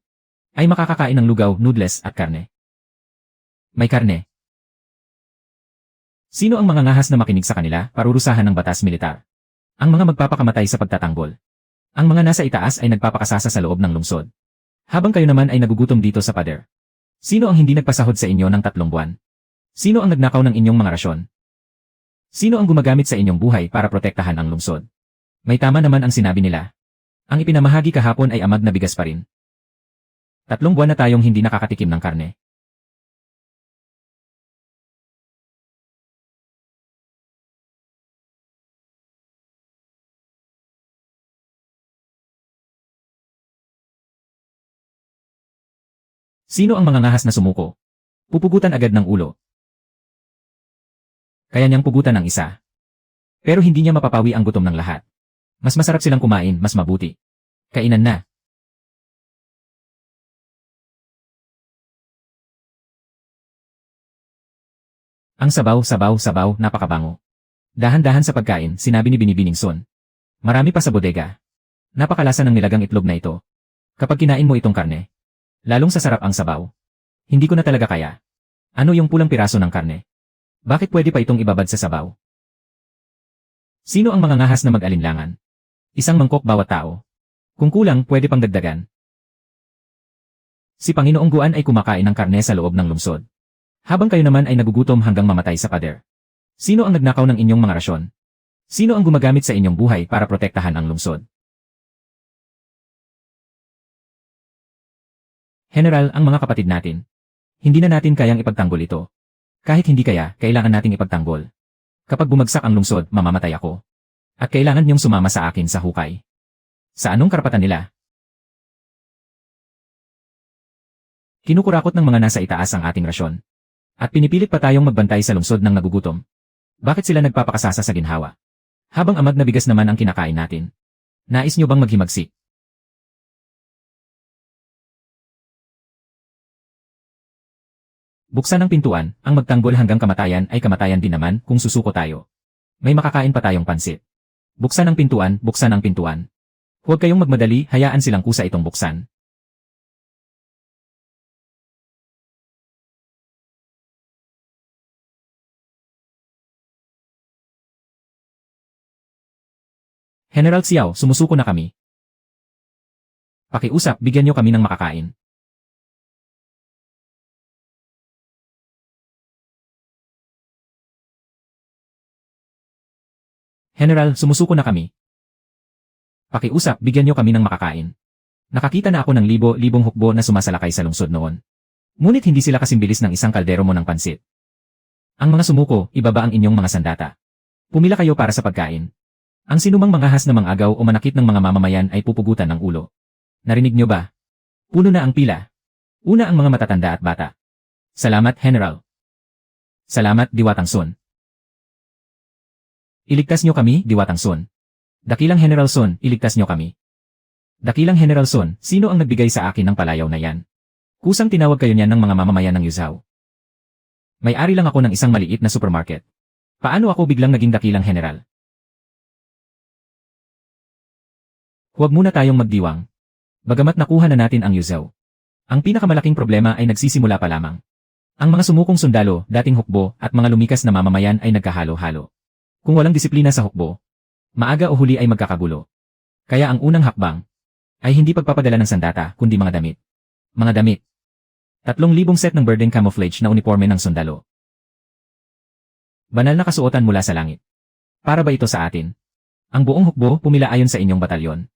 ay makakakain ng lugaw, noodles at karne. May karne. Sino ang mga ngahas na makinig sa kanila, parurusahan ng batas militar? Ang mga magpapakamatay sa pagtatanggol. Ang mga nasa itaas ay nagpapakasasa sa loob ng lungsod. Habang kayo naman ay nagugutom dito sa pader. Sino ang hindi nagpasahod sa inyo ng 3 buwan? Sino ang nagnakaw ng inyong mga rasyon? Sino ang gumagamit sa inyong buhay para protektahan ang lungsod? May tama naman ang sinabi nila. Ang ipinamahagi kahapon ay amag na bigas pa rin. 3 buwan na tayong hindi nakakatikim ng karne. Sino ang mga ngahas na sumuko? Pupugutan agad ng ulo. Kaya niyang pugutan ng isa. Pero hindi niya mapapawi ang gutom ng lahat. Mas masarap silang kumain, mas mabuti. Kainan na. Ang sabaw, napakabango. Dahan-dahan sa pagkain, sinabi ni Binibining Son. Marami pa sa bodega. Napakalasa ng nilagang itlog na ito. Kapag kinain mo itong karne, lalong sasarap ang sabaw. Hindi ko na talaga kaya. Ano yung pulang piraso ng karne? Bakit pwede pa itong ibabad sa sabaw? Sino ang mga ngahas na mag-alinlangan? Isang mangkok bawat tao. Kung kulang, pwede pang dagdagan. Si Panginoong Guan ay kumakain ng karne sa loob ng lungsod. Habang kayo naman ay nagugutom hanggang mamatay sa pader. Sino ang nagnakaw ng inyong mga rasyon? Sino ang gumagamit sa inyong buhay para protektahan ang lungsod? General, ang mga kapatid natin. Hindi na natin kayang ipagtanggol ito. Kahit hindi kaya, kailangan nating ipagtanggol. Kapag bumagsak ang lungsod, mamamatay ako. At kailangan niyong sumama sa akin sa hukay. Sa anong karapatan nila? Kinukurakot ng mga nasa itaas ang ating rasyon. At pinipilit pa tayong magbantay sa lungsod ng nagugutom. Bakit sila nagpapakasasa sa ginhawa? Habang amag na bigas naman ang kinakain natin. Nais niyo bang maghimagsik? Buksan ang pintuan, ang magtanggol hanggang kamatayan ay kamatayan din naman kung susuko tayo. May makakain pa tayong pansit. Buksan ang pintuan, buksan ang pintuan. Huwag kayong magmadali, hayaan silang kusa itong buksan. General Xiao, sumusuko na kami. Pakiusap, bigyan niyo kami ng makakain. General, sumusuko na kami. Pakiusap, bigyan niyo kami ng makakain. Nakakita na ako ng libo-libong hukbo na sumasalakay sa lungsod noon. Ngunit hindi sila kasimbilis ng isang kaldero mo ng pansit. Ang mga sumuko, ibaba ang inyong mga sandata. Pumila kayo para sa pagkain. Ang sinumang manghahas na mangagaw o manakit ng mga mamamayan ay pupugutan ng ulo. Narinig niyo ba? Puno na ang pila. Una ang mga matatanda at bata. Salamat, General. Salamat, Diwatang Son. Iligtas niyo kami, Diwatang Son. Dakilang General Son, iligtas niyo kami. Dakilang General Son, sino ang nagbigay sa akin ng palayaw na yan? Kusang tinawag kayo niyan ng mga mamamayan ng Yuzhou. May-ari lang ako ng isang maliit na supermarket. Paano ako biglang naging dakilang general? Huwag muna tayong magdiwang. Bagamat nakuha na natin ang Yuzhou. Ang pinakamalaking problema ay nagsisimula pa lamang. Ang mga sumukong sundalo, dating hukbo, at mga lumikas na mamamayan ay nagkahalo-halo. Kung walang disiplina sa hukbo, maaga o huli ay magkakagulo. Kaya ang unang hakbang ay hindi pagpapadala ng sandata kundi mga damit. Mga damit. 3,000 set ng Burden camouflage na uniforme ng sundalo. Banal na kasuotan mula sa langit. Para ba ito sa atin? Ang buong hukbo pumila ayon sa inyong batalyon.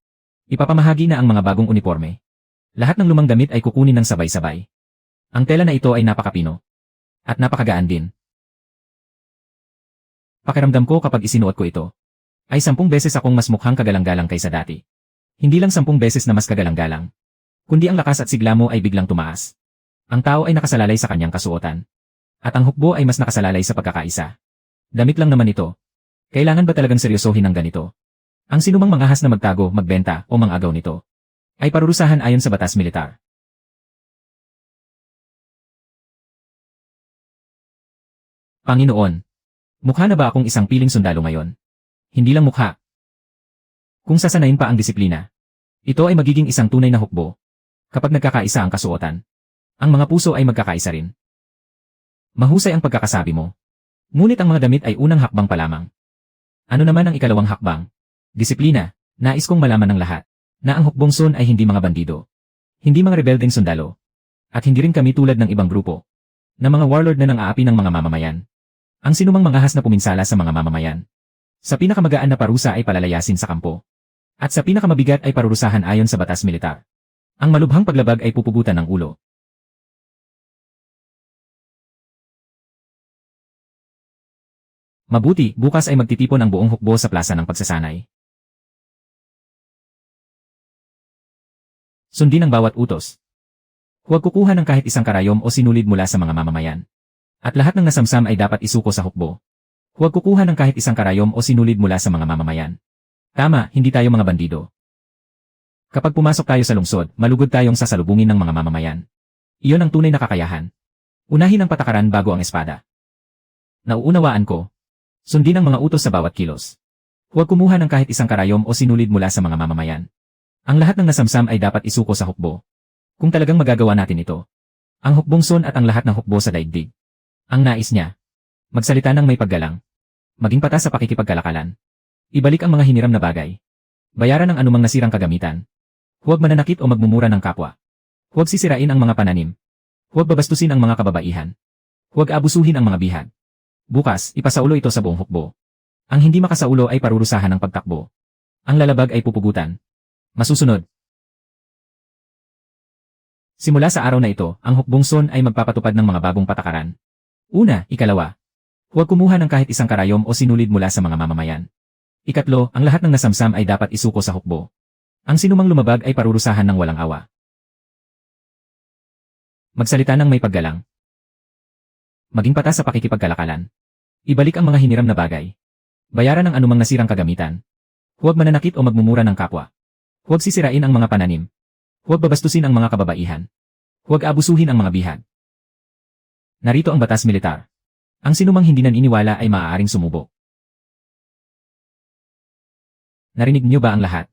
Ipapamahagi na ang mga bagong uniforme. Lahat ng lumang damit ay kukunin ng sabay-sabay. Ang tela na ito ay napakapino. At napakagaan din. Pakiramdam ko kapag isinuot ko ito, ay 10 beses akong mas mukhang kagalang-galang kaysa dati. Hindi lang 10 beses na mas kagalang-galang, kundi ang lakas at sigla mo ay biglang tumaas. Ang tao ay nakasalalay sa kanyang kasuotan. At ang hukbo ay mas nakasalalay sa pagkakaisa. Damit lang naman ito. Kailangan ba talagang seryosohin ng ganito? Ang sinumang mangahas na magtago, magbenta, o mangagaw nito, ay parurusahan ayon sa batas militar. Panginoon, mukha na ba akong isang piling sundalo ngayon? Hindi lang mukha. Kung sasanayin pa ang disiplina, ito ay magiging isang tunay na hukbo. Kapag nagkakaisa ang kasuotan, ang mga puso ay magkakaisa rin. Mahusay ang pagkakasabi mo. Ngunit ang mga damit ay unang hakbang pa lamang. Ano naman ang ikalawang hakbang? Disiplina. Nais kong malaman ng lahat na ang hukbong Sun ay hindi mga bandido. Hindi mga rebeldeng sundalo. At hindi rin kami tulad ng ibang grupo na mga warlord na nang-aapi ng mga mamamayan. Ang sinumang mangahas na puminsala sa mga mamamayan, sa pinakamagaan na parusa ay palalayasin sa kampo. At sa pinakamabigat ay parurusahan ayon sa batas militar. Ang malubhang paglabag ay pupugutan ng ulo. Mabuti, bukas ay magtitipon ang buong hukbo sa plaza ng pagsasanay. Sundin ang bawat utos. Huwag kukuha ng kahit isang karayom o sinulid mula sa mga mamamayan. At lahat ng nasamsam ay dapat isuko sa hukbo. Huwag kukuha ng kahit isang karayom o sinulid mula sa mga mamamayan. Tama, hindi tayo mga bandido. Kapag pumasok tayo sa lungsod, malugod tayong sasalubungin ng mga mamamayan. Iyon ang tunay na kakayahan. Unahin ang patakaran bago ang espada. Nauunawaan ko. Sundin ang mga utos sa bawat kilos. Huwag kumuha ng kahit isang karayom o sinulid mula sa mga mamamayan. Ang lahat ng nasamsam ay dapat isuko sa hukbo. Kung talagang magagawa natin ito, ang hukbong Sun at ang lahat ng hukbo sa daigdig. Ang nais niya, magsalita ng may paggalang. Maging patas sa pakikipagkalakalan. Ibalik ang mga hiniram na bagay. Bayaran ang anumang nasirang kagamitan. Huwag mananakit o magmumura ng kapwa. Huwag sisirain ang mga pananim. Huwag babastusin ang mga kababaihan. Huwag abusuhin ang mga bihag. Bukas, ipasaulo ito sa buong hukbo. Ang hindi makasaulo ay parurusahan ng pagtakbo. Ang lalabag ay pupugutan. Masusunod. Simula sa araw na ito, ang hukbong Sun ay magpapatupad ng mga bagong patakaran. Una, ikalawa. Huwag kumuha ng kahit isang karayom o sinulid mula sa mga mamamayan. Ikatlo, ang lahat ng nasamsam ay dapat isuko sa hukbo. Ang sinumang lumabag ay parurusahan ng walang awa. Magsalita ng may paggalang. Maging patas sa pakikipagkalakalan. Ibalik ang mga hiniram na bagay. Bayaran ang anumang nasirang kagamitan. Huwag mananakit o magmumura ng kapwa. Huwag sisirain ang mga pananim. Huwag babastusin ang mga kababaihan. Huwag abusuhin ang mga bihag. Narito ang batas militar. Ang sinumang hindi naniniwala ay maaaring sumubo. Narinig niyo ba ang lahat?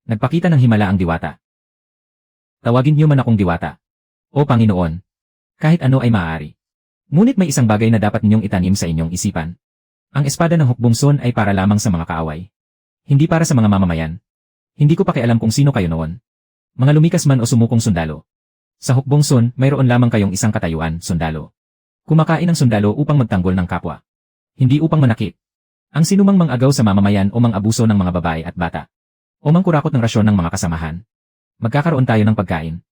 Nagpakita ng himala ang diwata. Tawagin niyo man akong diwata. O Panginoon. Kahit ano ay maaari. Ngunit may isang bagay na dapat ninyong itanim sa inyong isipan. Ang espada ng hukbong Sun ay para lamang sa mga kaaway. Hindi para sa mga mamamayan. Hindi ko pakialam kung sino kayo noon. Mga lumikas man o sumukong sundalo. Sa hukbong Sun, mayroon lamang kayong isang katayuan, sundalo. Kumakain ang sundalo upang magtanggol ng kapwa. Hindi upang manakit. Ang sinumang mang-agaw sa mamamayan o mang-abuso ng mga babae at bata. O mangkurakot ng rasyon ng mga kasamahan. Magkakaroon tayo ng pagkain.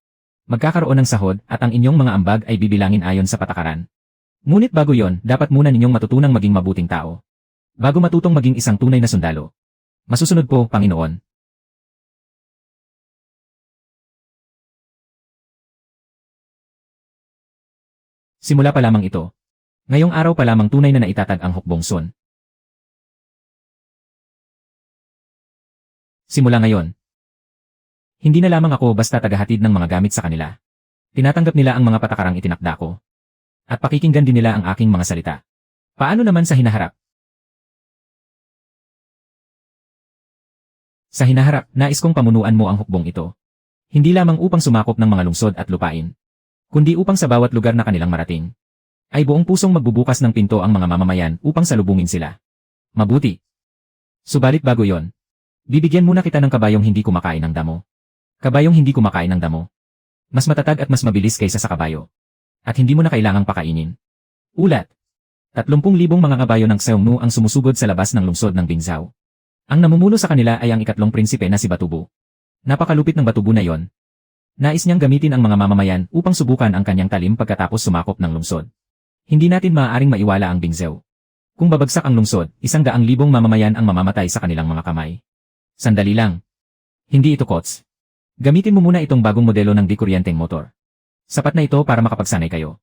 Magkakaroon ng sahod at ang inyong mga ambag ay bibilangin ayon sa patakaran. Ngunit bago yon, dapat muna ninyong matutunang maging mabuting tao. Bago matutong maging isang tunay na sundalo. Masusunod po, Panginoon. Simula pa lamang ito. Ngayong araw pa lamang tunay na naitatag ang hukbong Sun. Simula ngayon. Hindi na lamang ako basta tagahatid ng mga gamit sa kanila. Tinatanggap nila ang mga patakarang itinakda ko. At pakikinggan din nila ang aking mga salita. Paano naman sa hinaharap? Sa hinaharap, nais kong pamunuan mo ang hukbong ito. Hindi lamang upang sumakop ng mga lungsod at lupain, kundi upang sa bawat lugar na kanilang marating, ay buong pusong magbubukas ng pinto ang mga mamamayan upang salubungin sila. Mabuti. Subalit bago yon, bibigyan muna kita ng kabayong hindi kumakain ng damo. Kabayong hindi kumakain ng damo. Mas matatag at mas mabilis kaysa sa kabayo. At hindi mo na kailangang pakainin. Ulat. 30,000 mga kabayo ng Xiongnu ang sumusugod sa labas ng lungsod ng Bingzhou. Ang namumuno sa kanila ay ang ikatlong prinsipe na si Batubu. Napakalupit ng Batubu na yon. Nais niyang gamitin ang mga mamamayan upang subukan ang kanyang talim pagkatapos sumakop ng lungsod. Hindi natin maaaring maiwala ang Bingzhou. Kung babagsak ang lungsod, 100,000 mamamayan ang mamamatay sa kanilang mga kamay. Sandali lang. Hindi ito kots. Gamitin mo muna itong bagong modelo ng di-kuryenteng motor. Sapat na ito para makapagsanay kayo.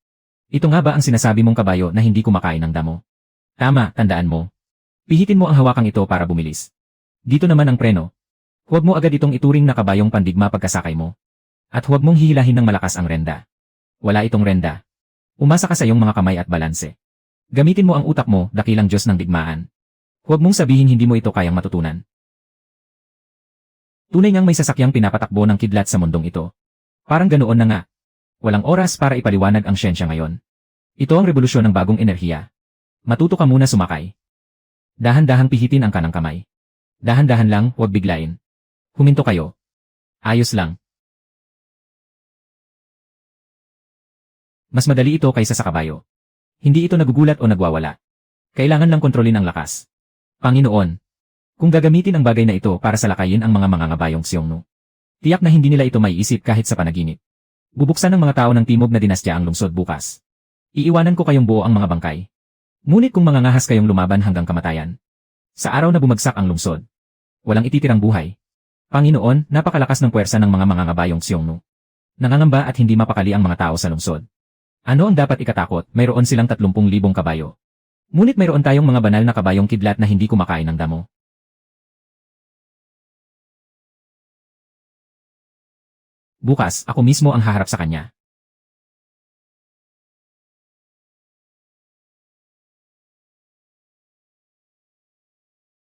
Ito nga ba ang sinasabi mong kabayo na hindi kumakain ng damo? Tama, tandaan mo. Pihitin mo ang hawakang ito para bumilis. Dito naman ang preno. Huwag mo agad itong ituring na kabayong pandigma pagkasakay mo. At huwag mong hihilahin ng malakas ang renda. Wala itong renda. Umasa ka sa iyong mga kamay at balanse. Gamitin mo ang utak mo, dakilang Diyos ng digmaan. Huwag mong sabihin hindi mo ito kayang matutunan. Tunay ngang may sasakyang pinapatakbo ng kidlat sa mundong ito. Parang ganoon na nga. Walang oras para ipaliwanag ang siyensya ngayon. Ito ang revolusyon ng bagong enerhiya. Matuto ka muna sumakay. Dahan-dahang pihitin ang kanang kamay. Dahan-dahan lang, huwag biglain. Huminto kayo. Ayos lang. Mas madali ito kaysa sa kabayo. Hindi ito nagugulat o nagwawala. Kailangan lang kontrolin ang lakas. Panginoon, kung gagamitin ang bagay na ito para salakayin ang mga mangangabayong Xiongnu, tiyak na hindi nila ito maiisip kahit sa panaginip. Bubuksan ng mga tao ng timog na dinastya ang lungsod bukas. Iiwanan ko kayong buo ang mga bangkay. Ngunit kung mangangahas kayong lumaban hanggang kamatayan, sa araw na bumagsak ang lungsod, walang ititirang buhay. Panginoon, napakalakas ng puwersa ng mga mangangabayong Xiongnu. Nangangamba at hindi mapakali ang mga tao sa lungsod. Ano ang dapat ikatakot? Mayroon silang 30,000 kabayo. Ngunit mayroon tayong mga banal na kabayong kidlat na hindi kumakain ng damo. Bukas, ako mismo ang haharap sa kanya.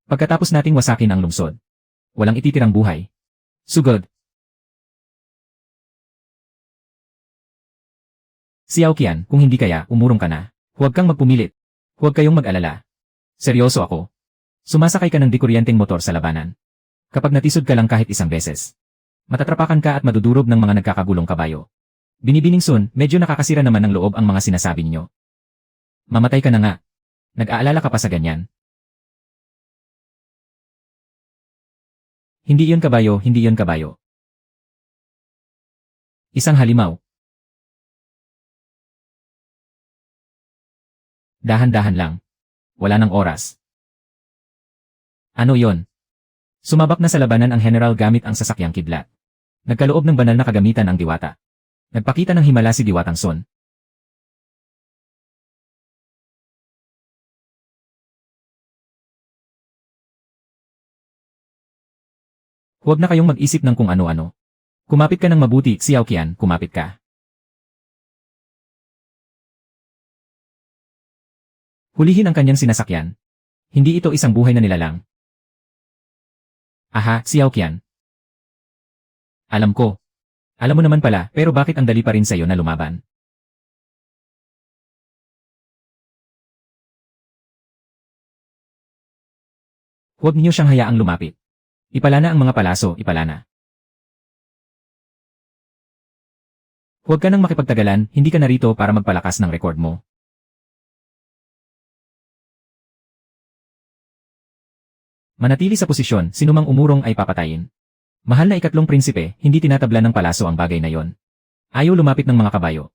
Pagkatapos nating wasakin ang lungsod, walang ititirang buhay. Sugod. Xiao Qian, kung hindi kaya, umurong ka na. Huwag kang magpumilit. Huwag kayong mag-alala. Seryoso ako. Sumasakay ka ng di-kuryenteng motor sa labanan. Kapag natisod ka lang kahit isang beses, matatrapakan ka at madudurog ng mga nagkakagulong kabayo. Binibining Sun, medyo nakakasira naman ng loob ang mga sinasabi ninyo. Mamatay ka na nga. Nag-aalala ka pa sa ganyan. Hindi iyon kabayo, hindi iyon kabayo. Isang halimaw. Dahan-dahan lang. Wala ng oras. Ano yon? Sumabak na sa labanan ang general gamit ang sasakyang kidlat. Nagkaloob ng banal na kagamitan ang diwata. Nagpakita ng himala si Diwatang Sun. Huwag na kayong mag-isip ng kung ano-ano. Kumapit ka ng mabuti, Xiao Qian, kumapit ka. Hulihin ang kanyang sinasakyan. Hindi ito isang buhay na nilalang. Aha, Xiao Qian. Alam ko. Alam mo naman pala, pero bakit ang dali pa rin sa'yo na lumaban? Huwag niyo siyang hayaang lumapit. Ipalana ang mga palaso, ipalana. Huwag ka nang makipagtagalan, hindi ka narito para magpalakas ng rekord mo. Manatili sa posisyon, sinumang umurong ay papatayin. Mahal na ikatlong prinsipe, hindi tinatabla ng palaso ang bagay na yon. Ayaw lumapit ng mga kabayo.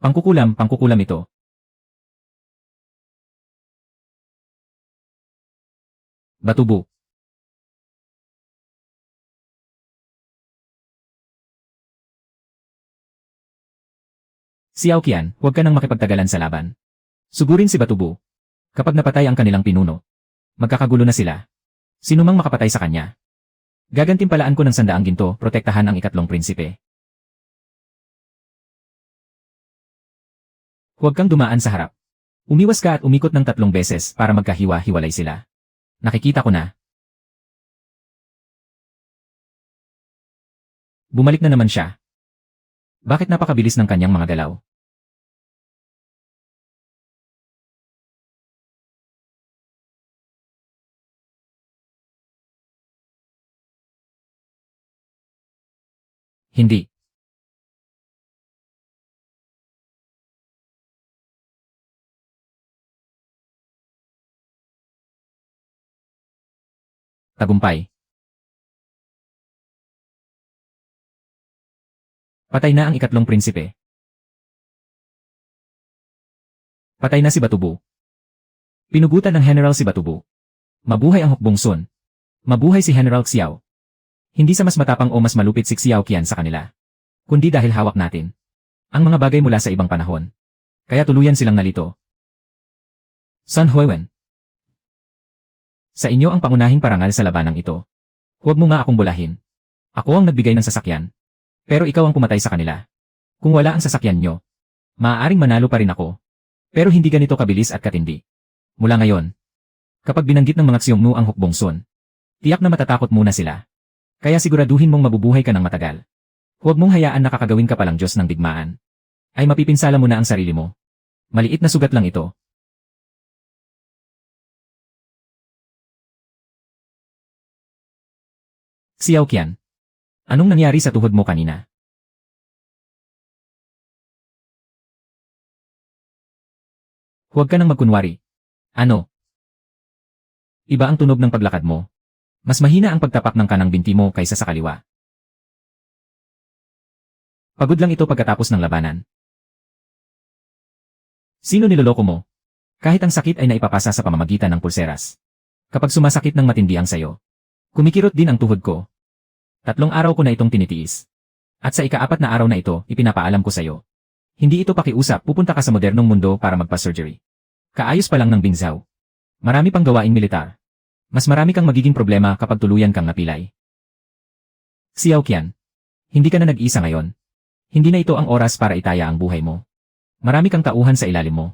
Pangkukulam ito. Batubu. Xiao Qian, huwag ka nang makipagtagalan sa laban. Sugurin si Batubu. Kapag napatay ang kanilang pinuno, magkakagulo na sila. Sinumang makapatay sa kanya. Gagantimpalaan ko ng 100 ginto, protektahan ang ikatlong prinsipe. Huwag kang dumaan sa harap. Umiwas ka at umikot ng 3 beses para magkahiwa-hiwalay sila. Nakikita ko na. Bumalik na naman siya. Bakit napakabilis ng kanyang mga galaw? Hindi. Tagumpay. Patay na ang ikatlong prinsipe. Patay na si Batubu. Pinugutan ng General si Batubu. Mabuhay ang Hukbong Sun. Mabuhay si General Xiao. Hindi sa mas matapang o mas malupit si Xiao Qian sa kanila, kundi dahil hawak natin ang mga bagay mula sa ibang panahon. Kaya tuluyan silang nalito. Sun Huiwen. Sa inyo ang pangunahing parangal sa labanang ito. Huwag mo nga akong bulahin. Ako ang nagbigay ng sasakyan. Pero ikaw ang pumatay sa kanila. Kung wala ang sasakyan nyo, maaaring manalo pa rin ako. Pero hindi ganito kabilis at katindi. Mula ngayon, kapag binanggit ng mga Xiongnu ang Hukbong Sun, tiyak na matatakot muna sila. Kaya siguraduhin mong mabubuhay ka ng matagal. Huwag mong hayaan na kakagawin ka palang Diyos ng digmaan. Ay mapipinsala mo na ang sarili mo. Maliit na sugat lang ito. Xiao Qian. Anong nangyari sa tuhod mo kanina? Huwag ka nang magkunwari. Ano? Iba ang tunog ng paglakad mo. Mas mahina ang pagtapak ng kanang binti mo kaysa sa kaliwa. Pagod lang ito pagkatapos ng labanan. Sino niloloko mo? Kahit ang sakit ay naipapasa sa pamamagitan ng pulseras. Kapag sumasakit ng matindi ang sayo, kumikirot din ang tuhod ko. 3 araw ko na itong tinitiis. At sa ika-4 na araw na ito, ipinapaalam ko sa'yo. Hindi ito pakiusap, pupunta ka sa modernong mundo para magpa-surgery. Kaayos pa lang ng Bingzhou. Marami pang gawaing militar. Mas marami kang magiging problema kapag tuluyan kang napilay. Xiao Qian. Hindi ka na nag-isa ngayon. Hindi na ito ang oras para itaya ang buhay mo. Marami kang tauhan sa ilalim mo.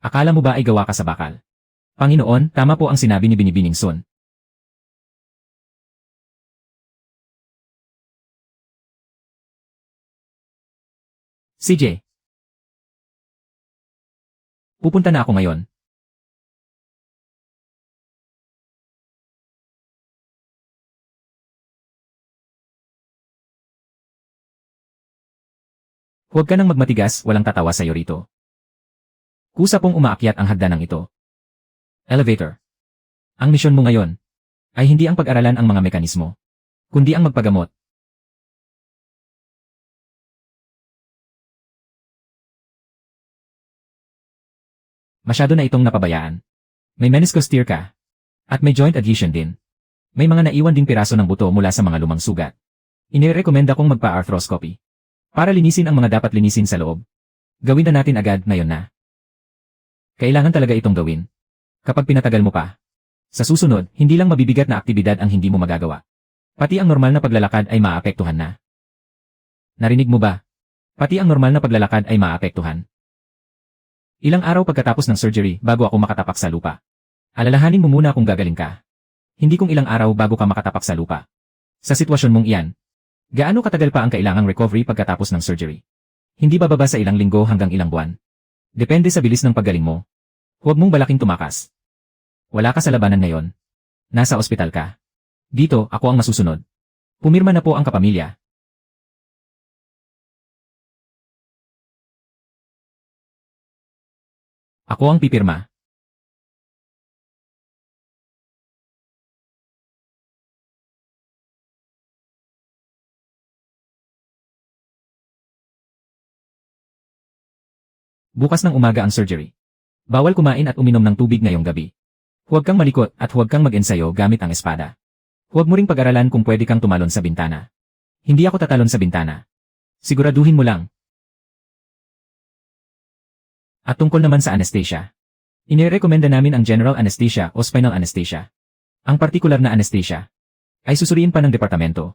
Akala mo ba ay gawa ka sa bakal? Panginoon, tama po ang sinabi ni Binibining Sun. CJ. Pupunta na ako ngayon. Huwag ka nang magmatigas, walang tatawa sa'yo rito. Kusa pong umaakyat ang hagdanang ito. Elevator. Ang misyon mo ngayon ay hindi ang pag-aralan ang mga mekanismo, kundi ang magpagamot. Masyado na itong napabayaan. May meniscus tear ka. At may joint adhesion din. May mga naiwan ding piraso ng buto mula sa mga lumang sugat. Inirekomenda kong magpa-arthroscopy. Para linisin ang mga dapat linisin sa loob. Gawin na natin agad ngayon na. Kailangan talaga itong gawin. Kapag pinatagal mo pa, sa susunod, hindi lang mabibigat na aktibidad ang hindi mo magagawa. Pati ang normal na paglalakad ay maapektuhan na. Narinig mo ba? Pati ang normal na paglalakad ay maapektuhan. Ilang araw pagkatapos ng surgery bago ako makatapak sa lupa. Alalahanin mo muna kung gagaling ka. Hindi kung ilang araw bago ka makatapak sa lupa. Sa sitwasyon mong iyan, gaano katagal pa ang kailangang recovery pagkatapos ng surgery? Hindi bababa sa ilang linggo hanggang ilang buwan. Depende sa bilis ng paggaling mo. Huwag mong balaking tumakas. Wala ka sa labanan ngayon. Nasa ospital ka. Dito, ako ang masusunod. Pumirma na po ang kapamilya. Ako ang pipirma. Bukas ng umaga ang surgery. Bawal kumain at uminom ng tubig ngayong gabi. Huwag kang malikot at huwag kang mag-ensayo gamit ang espada. Huwag mo ring pag-aralan kung pwede kang tumalon sa bintana. Hindi ako tatalon sa bintana. Siguraduhin mo lang. At tungkol naman sa anesthesia. Inirekomenda namin ang general anesthesia o spinal anesthesia. Ang partikular na anesthesia ay susuriin pa ng departamento.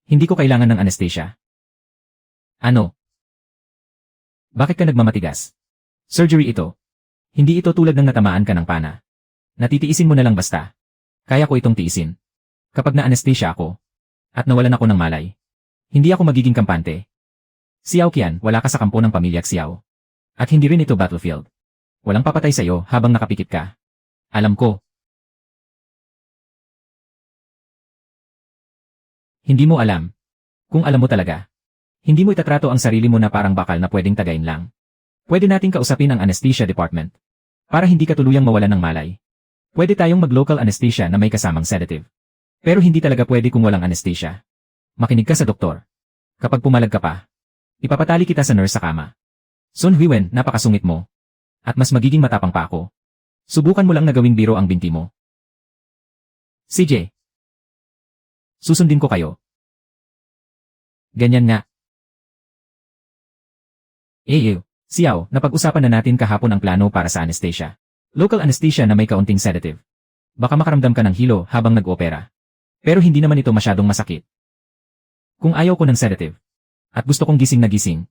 Hindi ko kailangan ng anesthesia. Ano? Bakit ka nagmamatigas? Surgery ito. Hindi ito tulad ng natamaan ka ng pana. Natitiisin mo na lang basta. Kaya ko itong tiisin. Kapag na-anesthesia ako, at nawalan ako ng malay, Hindi ako magiging kampante. Xiao Qian, wala ka sa kampo ng pamilya Xiao. At hindi rin ito battlefield. Walang papatay sa'yo habang nakapikit ka. Alam ko. Hindi mo alam. Kung alam mo talaga. Hindi mo itatrato ang sarili mo na parang bakal na pwedeng tagayin lang. Pwede nating kausapin ang anesthesia department. Para hindi ka tuluyang mawalan ng malay. Pwede tayong mag-local anesthesia na may kasamang sedative. Pero hindi talaga pwede kung walang anesthesia. Makinig ka sa doktor. Kapag pumalag ka pa, ipapatali kita sa nurse sa kama. Sun Huiwen, napakasungit mo. At mas magiging matapang pa ako. Subukan mo lang na gawing biro ang binti mo. CJ. Susundin ko kayo. Ganyan nga. Xiao, napag-usapan na natin kahapon ang plano para sa anesthesia. Local anesthesia na may kaunting sedative. Baka makaramdam ka ng hilo habang nag-opera. Pero hindi naman ito masyadong masakit. Kung ayaw ko ng sedative, at gusto kong gising na gising,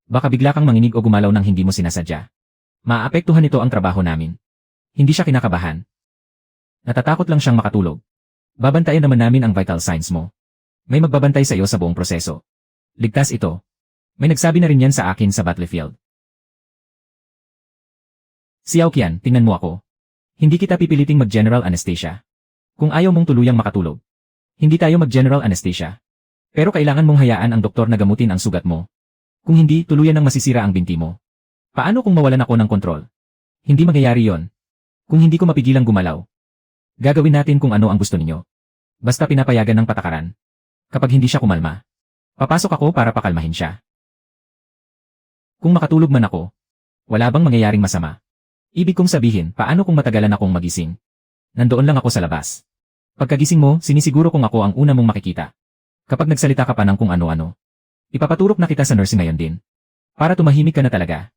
baka bigla kang manginig o gumalaw ng hindi mo sinasadya. Maaapektuhan nito ang trabaho namin. Hindi siya kinakabahan. Natatakot lang siyang makatulog. Babantayan naman namin ang vital signs mo. May magbabantay sa iyo sa buong proseso. Ligtas ito. May nagsabi na rin yan sa akin sa battlefield. Xiao Qian, tingnan mo ako. Hindi kita pipiliting mag-general anesthesia. Kung ayaw mong tuluyang makatulog, hindi tayo mag-general anesthesia. Pero kailangan mong hayaan ang doktor na gamutin ang sugat mo. Kung hindi, tuluyan nang masisira ang binti mo. Paano kung mawalan ako ng kontrol? Hindi mangyayari yon. Kung hindi ko mapigilang gumalaw. Gagawin natin kung ano ang gusto ninyo. Basta pinapayagan ng patakaran. Kapag hindi siya kumalma, papasok ako para pakalmahin siya. Kung makatulog man ako, wala bang mangyayaring masama? Ibig kong sabihin, paano kung matagalan akong magising? Nandoon lang ako sa labas. Pagkagising mo, sinisiguro kong ako ang una mong makikita. Kapag nagsalita ka pa ng kung ano-ano, ipapaturok na kita sa nursing ngayon din. Para tumahimik ka na talaga.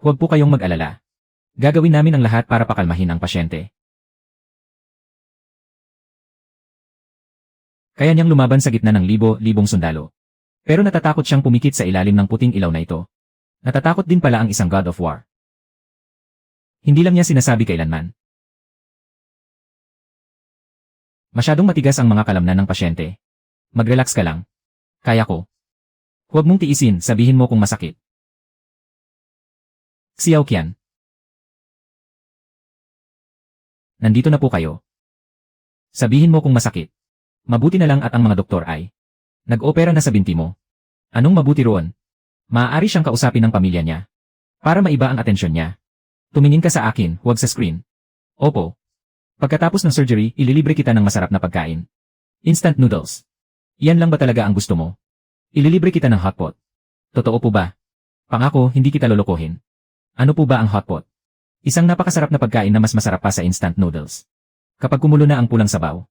Huwag po kayong mag-alala. Gagawin namin ang lahat para pakalmahin ang pasyente. Kaya niyang lumaban sa gitna ng libo-libong sundalo. Pero natatakot siyang pumikit sa ilalim ng puting ilaw na ito. Natatakot din pala ang isang God of War. Hindi lang niya sinasabi kailanman. Masyadong matigas ang mga kalamnan ng pasyente. Mag-relax ka lang. Kaya ko. Huwag mong tiisin, sabihin mo kung masakit. Xiao Qian. Nandito na po kayo. Sabihin mo kung masakit. Mabuti na lang at ang mga doktor ay nag-opera na sa binti mo. Anong mabuti roon? Maaari siyang kausapin ng pamilya niya. Para maiba ang atensyon niya. Tumingin ka sa akin, huwag sa screen. Opo. Pagkatapos ng surgery, ililibre kita ng masarap na pagkain. Instant noodles. Iyan lang ba talaga ang gusto mo? Ililibre kita ng hotpot. Totoo po ba? Pangako, hindi kita lolokohin. Ano po ba ang hotpot? Isang napakasarap na pagkain na mas masarap pa sa instant noodles. Kapag kumulo na ang pulang sabaw,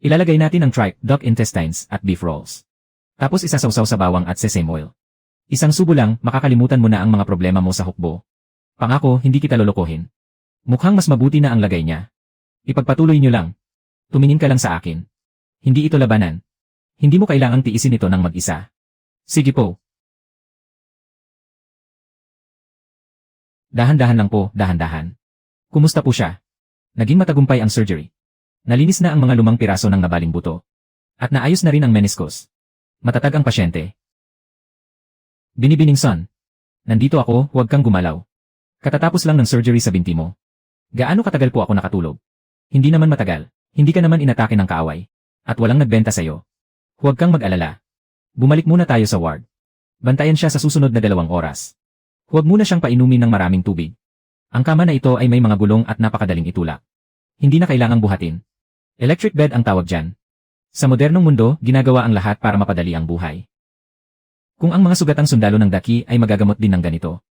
ilalagay natin ang tripe, duck intestines, at beef rolls. Tapos isasawsaw sa bawang at sesame oil. Isang subo lang, makakalimutan mo na ang mga problema mo sa hukbo. Pangako, hindi kita lolokohin. Mukhang mas mabuti na ang lagay niya. Ipagpatuloy niyo lang. Tumingin ka lang sa akin. Hindi ito labanan. Hindi mo kailangang tiisin ito ng mag-isa. Sige po. Dahan-dahan lang po, dahan-dahan. Kumusta po siya? Naging matagumpay ang surgery. Nalinis na ang mga lumang piraso ng nabaling buto. At naayos na rin ang meniscus. Matatag ang pasyente. Binibining son. Nandito ako, huwag kang gumalaw. Katatapos lang ng surgery sa binti mo. Gaano katagal po ako nakatulog? Hindi naman matagal. Hindi ka naman inatake ng kaaway. At walang nagbenta sa'yo. Huwag kang mag-alala. Bumalik muna tayo sa ward. Bantayan siya sa susunod na 2 oras. Huwag muna siyang painumin ng maraming tubig. Ang kama na ito ay may mga gulong at napakadaling itulak. Hindi na kailangang buhatin. Electric bed ang tawag dyan. Sa modernong mundo, ginagawa ang lahat para mapadali ang buhay. Kung ang mga sugatang sundalo ng daki ay magagamot din ng ganito,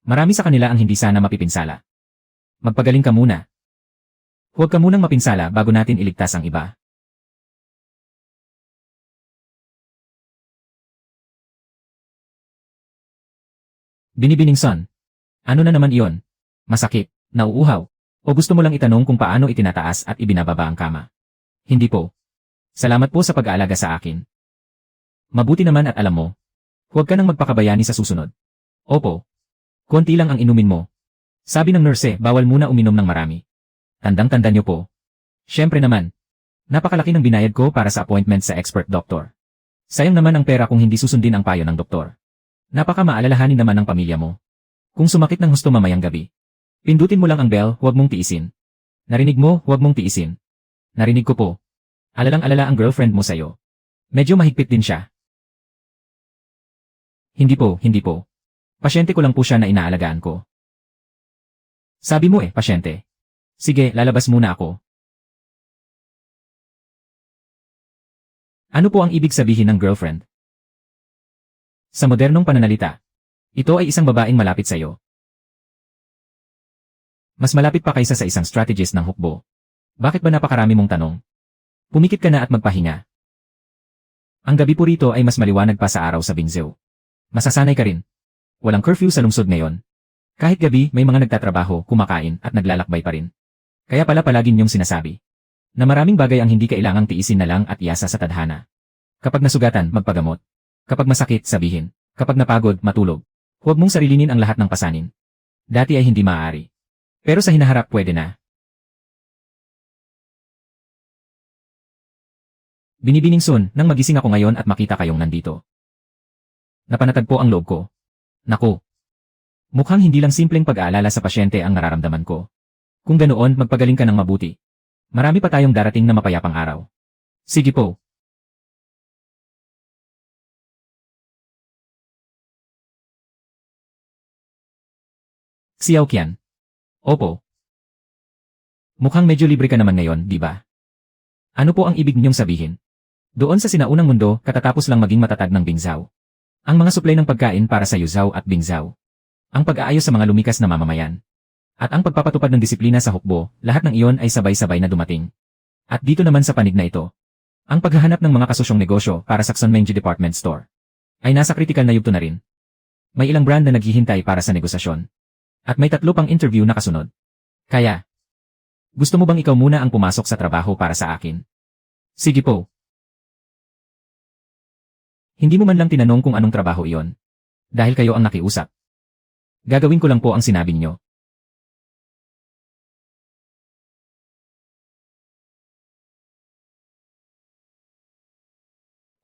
marami sa kanila ang hindi sana mapipinsala. Magpagaling ka muna. Huwag ka munang mapinsala bago natin iligtas ang iba. Binibining son. Ano na naman iyon? Masakit, nauuhaw, o gusto mo lang itanong kung paano itinataas at ibinababa ang kama? Hindi po. Salamat po sa pag-aalaga sa akin. Mabuti naman at alam mo. Huwag ka nang magpakabayani sa susunod. Opo. Konti lang ang inumin mo. Sabi ng nurse, bawal muna uminom ng marami. Tandang-tanda niyo po. Siyempre naman. Napakalaki ng binayad ko para sa appointment sa expert doctor. Sayang naman ang pera kung hindi susundin ang payo ng doktor. Napaka maalalahanin naman ng pamilya mo. Kung sumakit ng husto mamayang gabi, pindutin mo lang ang bell, huwag mong tiisin. Narinig mo, huwag mong tiisin. Narinig ko po. Alalang-alala ang girlfriend mo sa'yo. Medyo mahigpit din siya. Hindi po, hindi po. Pasyente ko lang po siya na inaalagaan ko. Sabi mo pasyente. Sige, lalabas muna ako. Ano po ang ibig sabihin ng girlfriend? Sa modernong pananalita, ito ay isang babaeng malapit sa iyo. Mas malapit pa kaysa sa isang strategist ng hukbo. Bakit ba napakarami mong tanong? Pumikit ka na at magpahinga. Ang gabi po rito ay mas maliwanag pa sa araw sa Bingzhou. Masasanay ka rin. Walang curfew sa lungsod ngayon. Kahit gabi may mga nagtatrabaho, kumakain at naglalakbay pa rin. Kaya pala palagi niyong sinasabi na maraming bagay ang hindi kailangang tiisin na lang at iasa sa tadhana. Kapag nasugatan, magpagamot. Kapag masakit, sabihin. Kapag napagod, matulog. Huwag mong sarilinin ang lahat ng pasanin. Dati ay hindi maaari. Pero sa hinaharap pwede na. Binibining Sun, nang magising ako ngayon at makita kayong nandito. Napanatag po ang loob ko. Naku. Mukhang hindi lang simpleng pag-aalala sa pasyente ang nararamdaman ko. Kung ganoon, magpagaling ka ng mabuti. Marami pa tayong darating na mapayapang araw. Sige po. Xiao Qian. Opo. Mukhang medyo libre ka naman ngayon, di ba? Ano po ang ibig niyong sabihin? Doon sa sinaunang mundo, katatapos lang maging matatag ng Bingzhou. Ang mga supply ng pagkain para sa Yuzhou at Bingzhou. Ang pag-aayos sa mga lumikas na mamamayan. At ang pagpapatupad ng disiplina sa hukbo, lahat ng iyon ay sabay-sabay na dumating. At dito naman sa panig na ito, ang paghahanap ng mga kasosyong negosyo para sa Xunmenji Department Store ay nasa critical na yugto na rin. May ilang brand na naghihintay para sa negosasyon. At may 3 pang interview na kasunod. Kaya, gusto mo bang ikaw muna ang pumasok sa trabaho para sa akin? Sige po. Hindi mo man lang tinanong kung anong trabaho iyon. Dahil kayo ang nakiusap. Gagawin ko lang po ang sinabi niyo.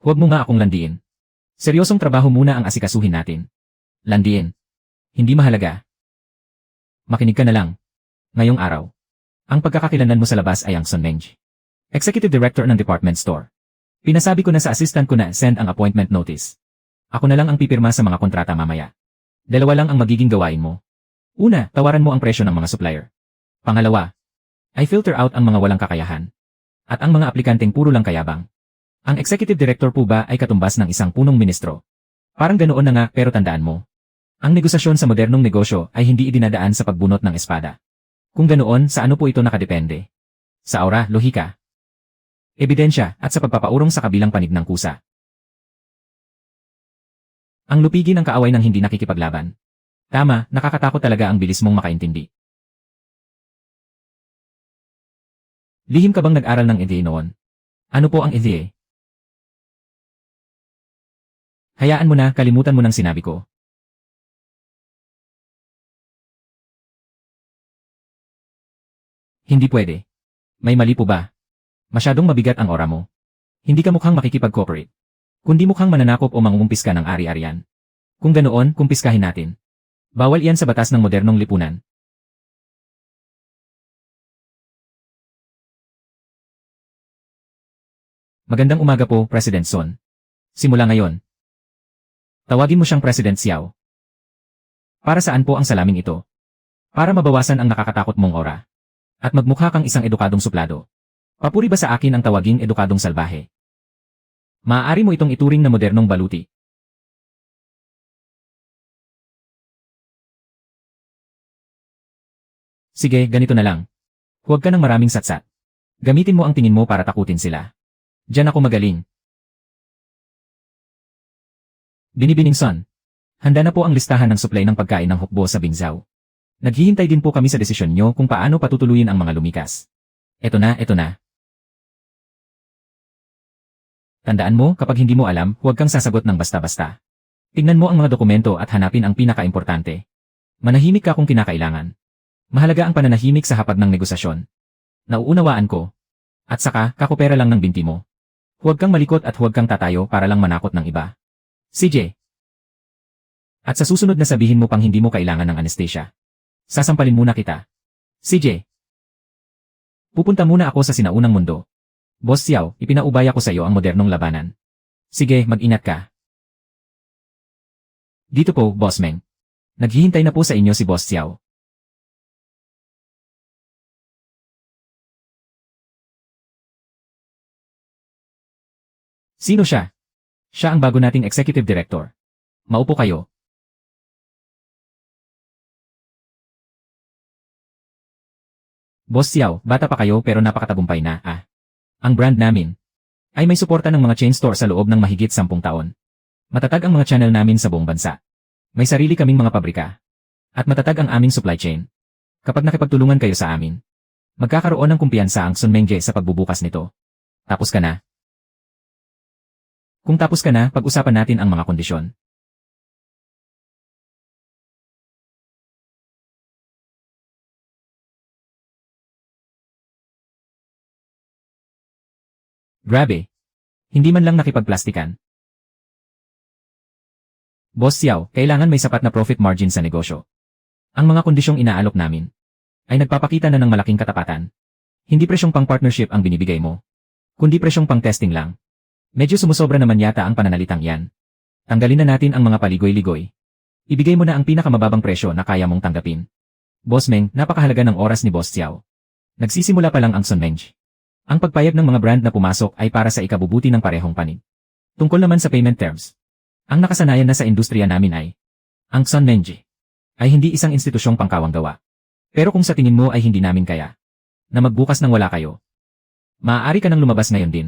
Huwag mo nga akong landiin. Seryosong trabaho muna ang asikasuhin natin. Landiin. Hindi mahalaga. Makinig ka na lang. Ngayong araw, ang pagkakakilanlan mo sa labas ay ang Xunmenji, Executive Director ng Department Store. Pinasabi ko na sa assistant ko na send ang appointment notice. Ako na lang ang pipirma sa mga kontrata mamaya. 2 lang ang magiging gawain mo. Una, tawaran mo ang presyo ng mga supplier. Pangalawa, ay filter out ang mga walang kakayahan. At ang mga aplikanteng puro lang kayabang. Ang executive director po ba ay katumbas ng isang punong ministro? Parang ganoon na nga, pero tandaan mo. Ang negosasyon sa modernong negosyo ay hindi idinadaan sa pagbunot ng espada. Kung ganoon, sa ano po ito nakadepende? Sa aura, lohika, ebidensya, at sa pagpapaurong sa kabilang panig ng kusa. Ang lupigi ng kaaway ng hindi nakikipaglaban. Tama, nakakatakot talaga ang bilis mong makaintindi. Lihim ka bang nag-aral ng EDA noon? Ano po ang EDA? Hayaan mo na, kalimutan mo ng sinabi ko. Hindi pwede. May mali po ba? Masyadong mabigat ang aura mo. Hindi ka mukhang makikipag-cooperate. Kundi mukhang mananakop o mangungumpiska ng ari-arian. Kung ganoon, kumpiskahin natin. Bawal iyan sa batas ng modernong lipunan. Magandang umaga po, President Sun. Simula ngayon, tawagin mo siyang President Xiao. Para saan po ang salaming ito? Para mabawasan ang nakakatakot mong aura. At magmukha kang isang edukadong suplado. Papuri ba sa akin ang tawaging edukadong salbahe? Maaari mo itong ituring na modernong baluti. Sige, ganito na lang. Huwag ka ng maraming satsat. Gamitin mo ang tingin mo para takutin sila. Diyan ako magaling. Binibining Sun. Handa na po ang listahan ng supply ng pagkain ng hukbo sa Bingzhou. Naghihintay din po kami sa desisyon nyo kung paano patutuluyin ang mga lumikas. Eto na, eto na. Tandaan mo, kapag hindi mo alam, huwag kang sasagot ng basta-basta. Tingnan mo ang mga dokumento at hanapin ang pinaka-importante. Manahimik ka kung kinakailangan. Mahalaga ang pananahimik sa hapag ng negosasyon. Nauunawaan ko. At saka, kakopera lang ng binti mo. Huwag kang malikot at huwag kang tatayo para lang manakot ng iba. CJ. At sa susunod na sabihin mo pang hindi mo kailangan ng anesthesia. Sasampalin muna kita. CJ. Pupunta muna ako sa sinaunang mundo. Boss Xiao, ipinaubaya ko sa iyo ang modernong labanan. Sige, mag-ingat ka. Dito po, Boss Meng. Naghihintay na po sa inyo si Boss Xiao. Sino siya? Siya ang bago nating executive director. Maupo kayo. Boss Xiao, bata pa kayo pero napakatagumpay na, Ang brand namin ay may suporta ng mga chain store sa loob ng mahigit 10 taon. Matatag ang mga channel namin sa buong bansa. May sarili kaming mga pabrika. At matatag ang aming supply chain. Kapag nakipagtulungan kayo sa amin, magkakaroon ng kumpiyansa ang Sunmengje sa pagbubukas nito. Tapos ka na? Kung tapos ka na, pag-usapan natin ang mga kondisyon. Grabe. Hindi man lang nakipagplastikan. Boss Xiao, kailangan may sapat na profit margin sa negosyo. Ang mga kondisyong inaalok namin ay nagpapakita na ng malaking katapatan. Hindi presyong pang-partnership ang binibigay mo, kundi presyong pang-testing lang. Medyo sumusobra naman yata ang pananalitang yan. Tanggalin na natin ang mga paligoy-ligoy. Ibigay mo na ang pinakamababang presyo na kaya mong tanggapin. Boss Meng, napakahalaga ng oras ni Boss Xiao. Nagsisimula pa lang ang Sunmengje. Ang pagpayag ng mga brand na pumasok ay para sa ikabubuti ng parehong panig. Tungkol naman sa payment terms, ang nakasanayan na sa industriya namin ay, ang Sunmengje ay hindi isang institusyong pangkawang gawa. Pero kung sa tingin mo ay hindi namin kaya, na magbukas nang wala kayo, maaari ka nang lumabas ngayon din.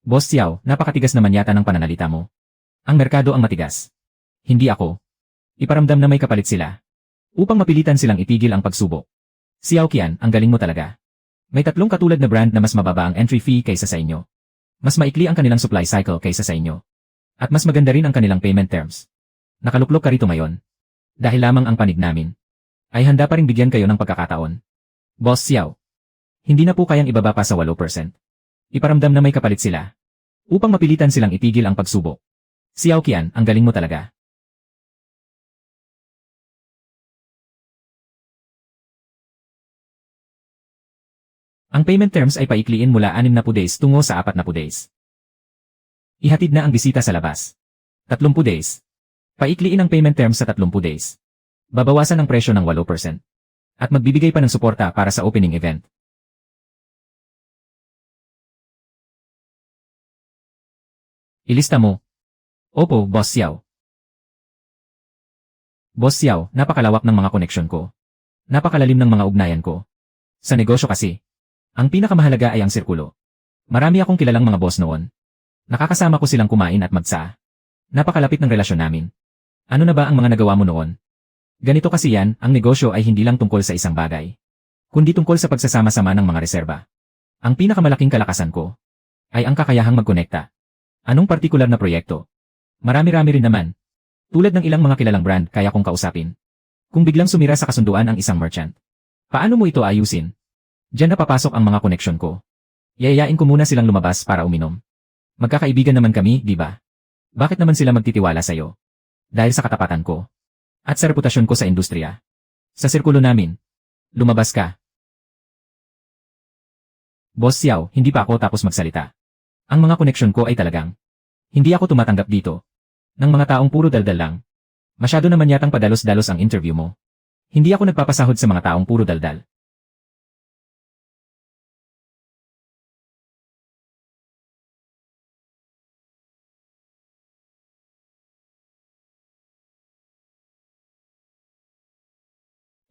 Boss Xiao, napakatigas naman yata ng pananalita mo. Ang merkado ang matigas. Hindi ako. Iparamdam na may kapalit sila. Upang mapilitan silang itigil ang pagsubok. Xiao Qian, ang galing mo talaga. May 3 katulad na brand na mas mababa ang entry fee kaysa sa inyo. Mas maikli ang kanilang supply cycle kaysa sa inyo. At mas maganda rin ang kanilang payment terms. Nakaluklok ka rito ngayon. Dahil lamang ang panig namin ay handa pa rin bigyan kayo ng pagkakataon. Boss Xiao, hindi na po kayang ibaba pa sa 8%. Iparamdam na may kapalit sila. Upang mapilitan silang itigil ang pagsubok. Xiao Qian, ang galing mo talaga. Ang payment terms ay paikliin mula 60 days tungo sa 40 days. Ihatid na ang bisita sa labas. 30 days. Paikliin ang payment terms sa 30 days. Babawasan ang presyo ng 8%. At magbibigay pa ng suporta para sa opening event. Ilista mo. Opo, Boss Xiao. Boss Xiao, napakalawak ng mga koneksyon ko. Napakalalim ng mga ugnayan ko. Sa negosyo kasi, ang pinakamahalaga ay ang sirkulo. Marami akong kilalang mga boss noon. Nakakasama ko silang kumain at magsa. Napakalapit ng relasyon namin. Ano na ba ang mga nagawa mo noon? Ganito kasi yan, ang negosyo ay hindi lang tungkol sa isang bagay, kundi tungkol sa pagsasama-sama ng mga reserba. Ang pinakamalaking kalakasan ko ay ang kakayahang magkonekta. Anong partikular na proyekto? Marami-rami rin naman. Tulad ng ilang mga kilalang brand kaya kong kausapin. Kung biglang sumira sa kasunduan ang isang merchant, paano mo ito ayusin? Diyan na papasok ang mga koneksyon ko. Yayayain ko muna silang lumabas para uminom. Magkakaibigan naman kami, di ba? Bakit naman sila magtitiwala sa'yo? Dahil sa katapatan ko. At sa reputasyon ko sa industriya. Sa sirkulo namin. Lumabas ka. Boss Xiao, hindi pa ako tapos magsalita. Ang mga koneksyon ko ay talagang hindi ako tumatanggap dito ng mga taong puro daldal lang. Masyado naman yatang padalos-dalos ang interview mo. Hindi ako nagpapasahod sa mga taong puro daldal.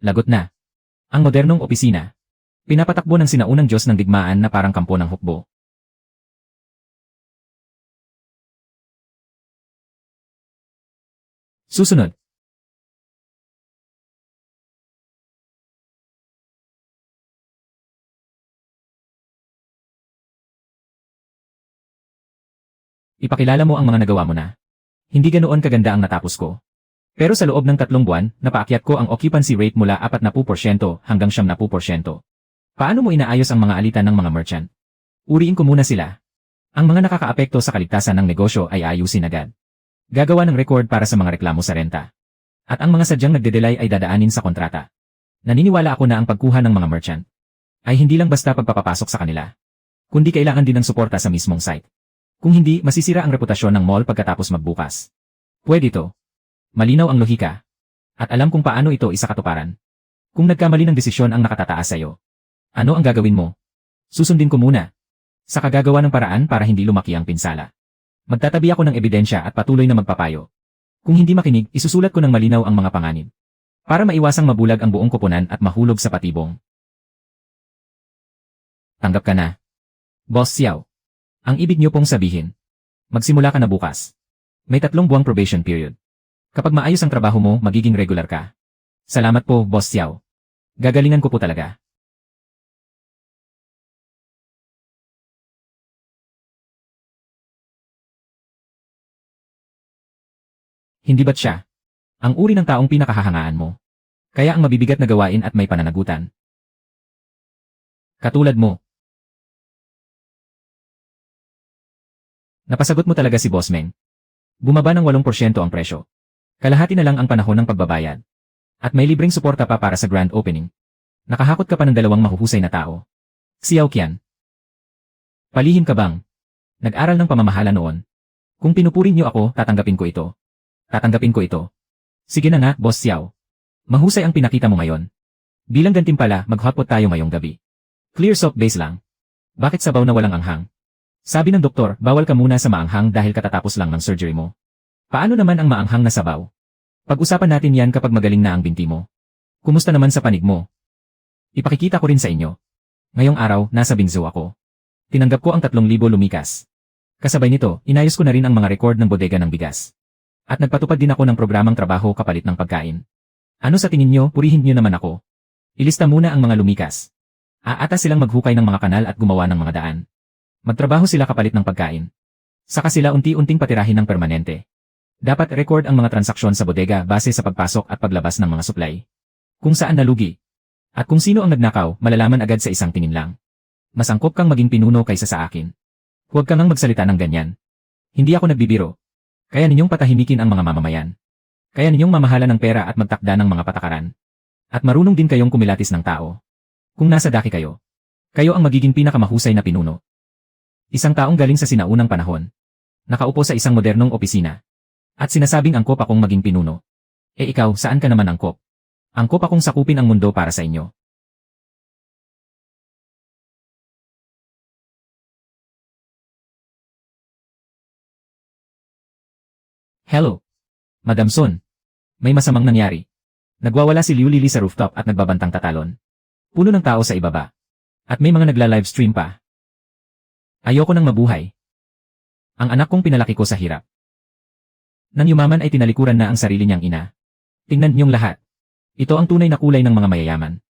Lagot na. Ang modernong opisina. Pinapatakbo ng sinaunang Diyos ng digmaan na parang kampo ng hukbo. Susunod. Ipakilala mo ang mga nagawa mo na. Hindi ganoon kaganda ang natapos ko. Pero sa loob ng 3 buwan, napaakyat ko ang occupancy rate mula 40% hanggang 70%. Paano mo inaayos ang mga alitan ng mga merchant? Uriin ko muna sila. Ang mga nakakaapekto sa kaligtasan ng negosyo ay ayusin agad. Gagawa ng record para sa mga reklamo sa renta. At ang mga sadyang nagde-delay ay dadaanin sa kontrata. Naniniwala ako na ang pagkuha ng mga merchant ay hindi lang basta pagpapapasok sa kanila, kundi kailangan din ng suporta sa mismong site. Kung hindi, masisira ang reputasyon ng mall pagkatapos magbukas. Pwede ito. Malinaw ang lohika. At alam kung paano ito isakatuparan. Kung nagkamali ng desisyon ang nakatataas sa'yo, ano ang gagawin mo? Susundin ko muna. Saka gagawa ng paraan para hindi lumaki ang pinsala. Magtatabi ako ng ebidensya at patuloy na magpapayo. Kung hindi makinig, isusulat ko ng malinaw ang mga panganib. Para maiwasang mabulag ang buong koponan at mahulog sa patibong. Tanggap ka na. Boss Xiao. Ang ibig niyo pong sabihin, magsimula ka na bukas. May 3 buwang probation period. Kapag maayos ang trabaho mo, magiging regular ka. Salamat po, Boss Xiao. Gagalingan ko po talaga. Hindi ba't siya ang uri ng taong pinakahahangaan mo? Kaya ang mabibigat na gawain at may pananagutan. Katulad mo. Napasagot mo talaga si Boss Meng. Bumaba ng 8% ang presyo. Kalahati na lang ang panahon ng pagbabayad. At may libreng suporta pa para sa grand opening. Nakahakot ka pa ng 2 mahuhusay na tao. Xiao Qian. Palihim ka bang? Nag-aral ng pamamahala noon. Kung pinupuri niyo ako, tatanggapin ko ito. Tatanggapin ko ito. Sige na nga, Boss Xiao. Mahusay ang pinakita mo ngayon. Bilang gantimpala, mag-hotpot tayo ngayong gabi. Clear soap base lang. Bakit sabaw na walang anghang? Sabi ng doktor, bawal ka muna sa maanghang dahil katatapos lang ng surgery mo. Paano naman ang maanghang na sabaw? Pag-usapan natin yan kapag magaling na ang binti mo. Kumusta naman sa panig mo? Ipakikita ko rin sa inyo. Ngayong araw, nasa Bingzhou ako. Tinanggap ko ang 3,000 lumikas. Kasabay nito, inayos ko na rin ang mga record ng bodega ng bigas. At nagpatupad din ako ng programang trabaho kapalit ng pagkain. Ano sa tingin nyo, purihin nyo naman ako. Ilista muna ang mga lumikas. Aatas silang maghukay ng mga kanal at gumawa ng mga daan. Magtrabaho sila kapalit ng pagkain. Saka sila unti-unting patirahin ng permanente. Dapat record ang mga transaksyon sa bodega base sa pagpasok at paglabas ng mga supply. Kung saan nalugi. At kung sino ang nagnakaw, malalaman agad sa isang tingin lang. Mas angkop kang maging pinuno kaysa sa akin. Huwag kang magsalita ng ganyan. Hindi ako nagbibiro. Kaya ninyong patahimikin ang mga mamamayan. Kaya ninyong mamahala ng pera at magtakda ng mga patakaran. At marunong din kayong kumilatis ng tao. Kung nasa daki kayo, kayo ang magiging pinakamahusay na pinuno. Isang taong galing sa sinaunang panahon. Nakaupo sa isang modernong opisina. At sinasabing angkop akong maging pinuno. Eh ikaw, saan ka naman angkop? Angkop akong sakupin ang mundo para sa inyo. Hello. Madam Sun. May masamang nangyari. Nagwawala si Liu Lili sa rooftop at nagbabantang tatalon. Puno ng tao sa ibaba. At may mga nagla-livestream pa. Ayoko nang mabuhay. Ang anak kong pinalaki ko sa hirap. Nang yumaman ay tinalikuran na ang sarili niyang ina. Tingnan niyong lahat. Ito ang tunay na kulay ng mga mayayaman.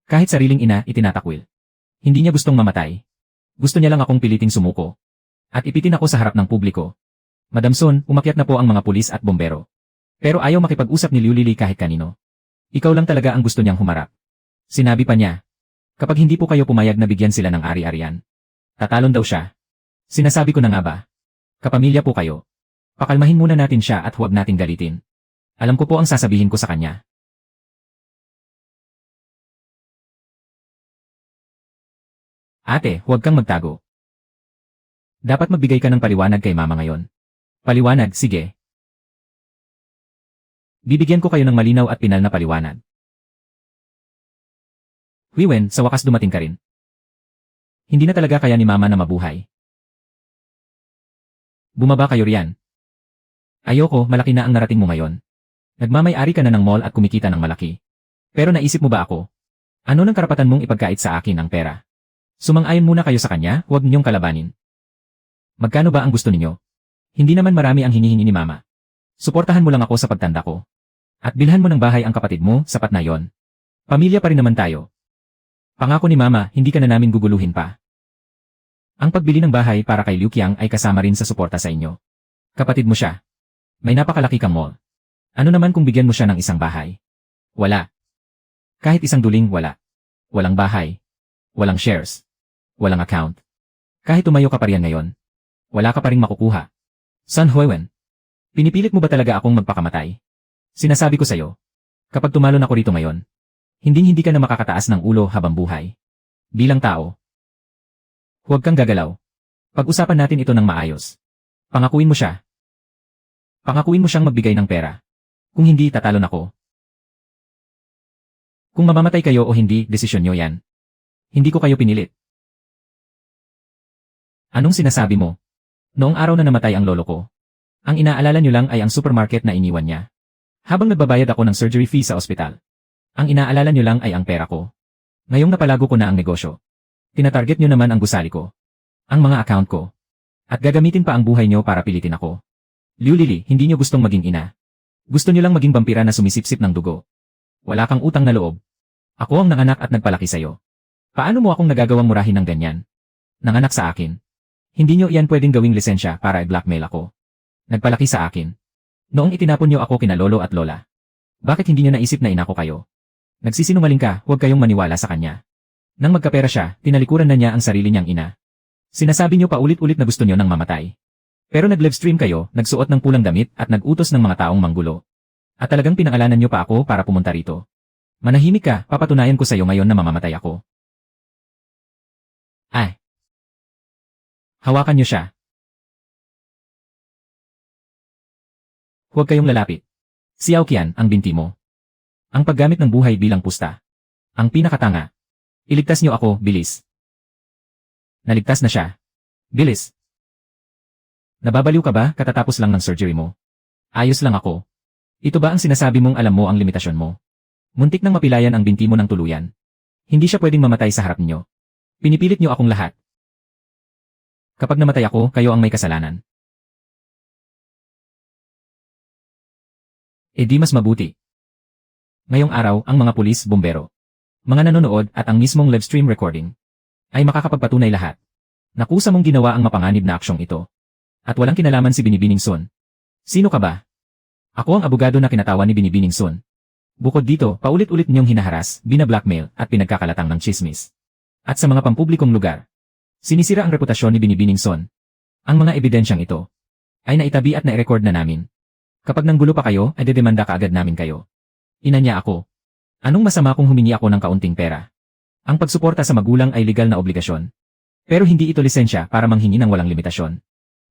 Kahit sariling ina, itinatakwil. Hindi niya gustong mamatay. Gusto niya lang akong piliting sumuko. At ipitin ako sa harap ng publiko. Madam Sun, umakyat na po ang mga pulis at bombero. Pero ayaw makipag-usap ni Liu Lili kahit kanino. Ikaw lang talaga ang gusto niyang humarap. Sinabi pa niya. Kapag hindi po kayo pumayag na bigyan sila ng ari-arian. Tatalon daw siya. Sinasabi ko na nga ba? Kapamilya po kayo. Pakalmahin muna natin siya at huwag nating galitin. Alam ko po ang sasabihin ko sa kanya. Ate, huwag kang magtago. Dapat magbigay ka ng paliwanag kay mama ngayon. Paliwanag, sige. Bibigyan ko kayo ng malinaw at pinal na paliwanag. Wiwen, sa wakas dumating ka rin. Hindi na talaga kaya ni mama na mabuhay. Bumaba kayo riyan. Ayoko, malaki na ang narating mo ngayon. Nagmamay-ari ka na ng mall at kumikita ng malaki. Pero naisip mo ba ako? Ano ng karapatan mong ipagkait sa akin ang pera? Sumang-ayon muna kayo sa kanya, huwag ninyong kalabanin. Magkano ba ang gusto ninyo? Hindi naman marami ang hinihingi ni mama. Suportahan mo lang ako sa pagtanda ko. At bilhan mo ng bahay ang kapatid mo, sapat na yon. Pamilya pa rin naman tayo. Pangako ni mama, hindi ka na namin guguluhin pa. Ang pagbili ng bahay para kay Liu Qiang ay kasama rin sa suporta sa inyo. Kapatid mo siya. May napakalaki kang mall. Ano naman kung bigyan mo siya ng isang bahay? Wala. Kahit isang duling, wala. Walang bahay. Walang shares. Walang account. Kahit tumayo ka pa riyan ngayon, wala ka pa ring makukuha. Sun Huiwen, pinipilit mo ba talaga akong magpakamatay? Sinasabi ko sa'yo, kapag tumalon ako rito ngayon, hindi ka na makakataas ng ulo habang buhay. Bilang tao, huwag kang gagalaw. Pag-usapan natin ito ng maayos. Pangakuin mo siya. Pangakuin mo siyang magbigay ng pera. Kung hindi, tatalon ako. Kung mamamatay kayo o hindi, desisyon nyo yan. Hindi ko kayo pinilit. Anong sinasabi mo? Noong araw na namatay ang lolo ko, ang inaalala nyo lang ay ang supermarket na iniwan niya. Habang nagbabayad ako ng surgery fee sa ospital, ang inaalala nyo lang ay ang pera ko. Ngayong napalago ko na ang negosyo, tinatarget nyo naman ang gusali ko, ang mga account ko, at gagamitin pa ang buhay nyo para pilitin ako. Liu Lili, hindi nyo gustong maging ina. Gusto nyo lang maging vampira na sumisipsip ng dugo. Wala kang utang na loob. Ako ang nanganak at nagpalaki sa'yo. Paano mo akong nagagawang murahin ng ganyan? Nanganak sa akin. Hindi nyo iyan pwedeng gawing lisensya para i-blackmail ako. Nagpalaki sa akin. Noong itinapon nyo ako kina lolo at lola. Bakit hindi nyo naisip na ina ko kayo? Nagsisinungaling ka, huwag kayong maniwala sa kanya. Nang magkapera siya, tinalikuran na niya ang sarili niyang ina. Sinasabi nyo paulit-ulit na gusto nyo nang mamatay. Pero nag-livestream kayo, nagsuot ng pulang damit at nag-utos ng mga taong manggulo. At talagang pinangalanan nyo pa ako para pumunta rito. Manahimik ka, papatunayan ko sa'yo ngayon na mamamatay ako. Ay! Hawakan nyo siya. Huwag kayong lalapit. Si Aokian, ang binti mo. Ang paggamit ng buhay bilang pusta. Ang pinakatanga. Iligtas nyo ako, bilis. Naligtas na siya. Bilis. Nababaliw ka ba katatapos lang ng surgery mo? Ayos lang ako. Ito ba ang sinasabi mong alam mo ang limitasyon mo? Muntik nang mapilayan ang binti mo ng tuluyan. Hindi siya pwedeng mamatay sa harap niyo. Pinipilit niyo akong lahat. Kapag namatay ako, kayo ang may kasalanan. E di mas mabuti. Ngayong araw, ang mga pulis, bombero, mga nanonood at ang mismong livestream recording ay makakapagpatunay lahat. Nakusa mong ginawa ang mapanganib na aksyong ito. At walang kinalaman si Binibining Sun. Sino ka ba? Ako ang abogado na kinatawan ni Binibining Sun. Bukod dito, paulit-ulit niyong hinaharas, binablackmail at pinagkakalatang ng chismis. At sa mga pampublikong lugar, sinisira ang reputasyon ni Binibining Sun. Ang mga ebidensyang ito ay naitabi at na-record na namin. Kapag nanggulo pa kayo, ay dedemanda kaagad namin kayo. Ina niya ako. Anong masama kung humingi ako ng kaunting pera? Ang pagsuporta sa magulang ay legal na obligasyon. Pero hindi ito lisensya para manghingi ng walang limitasyon.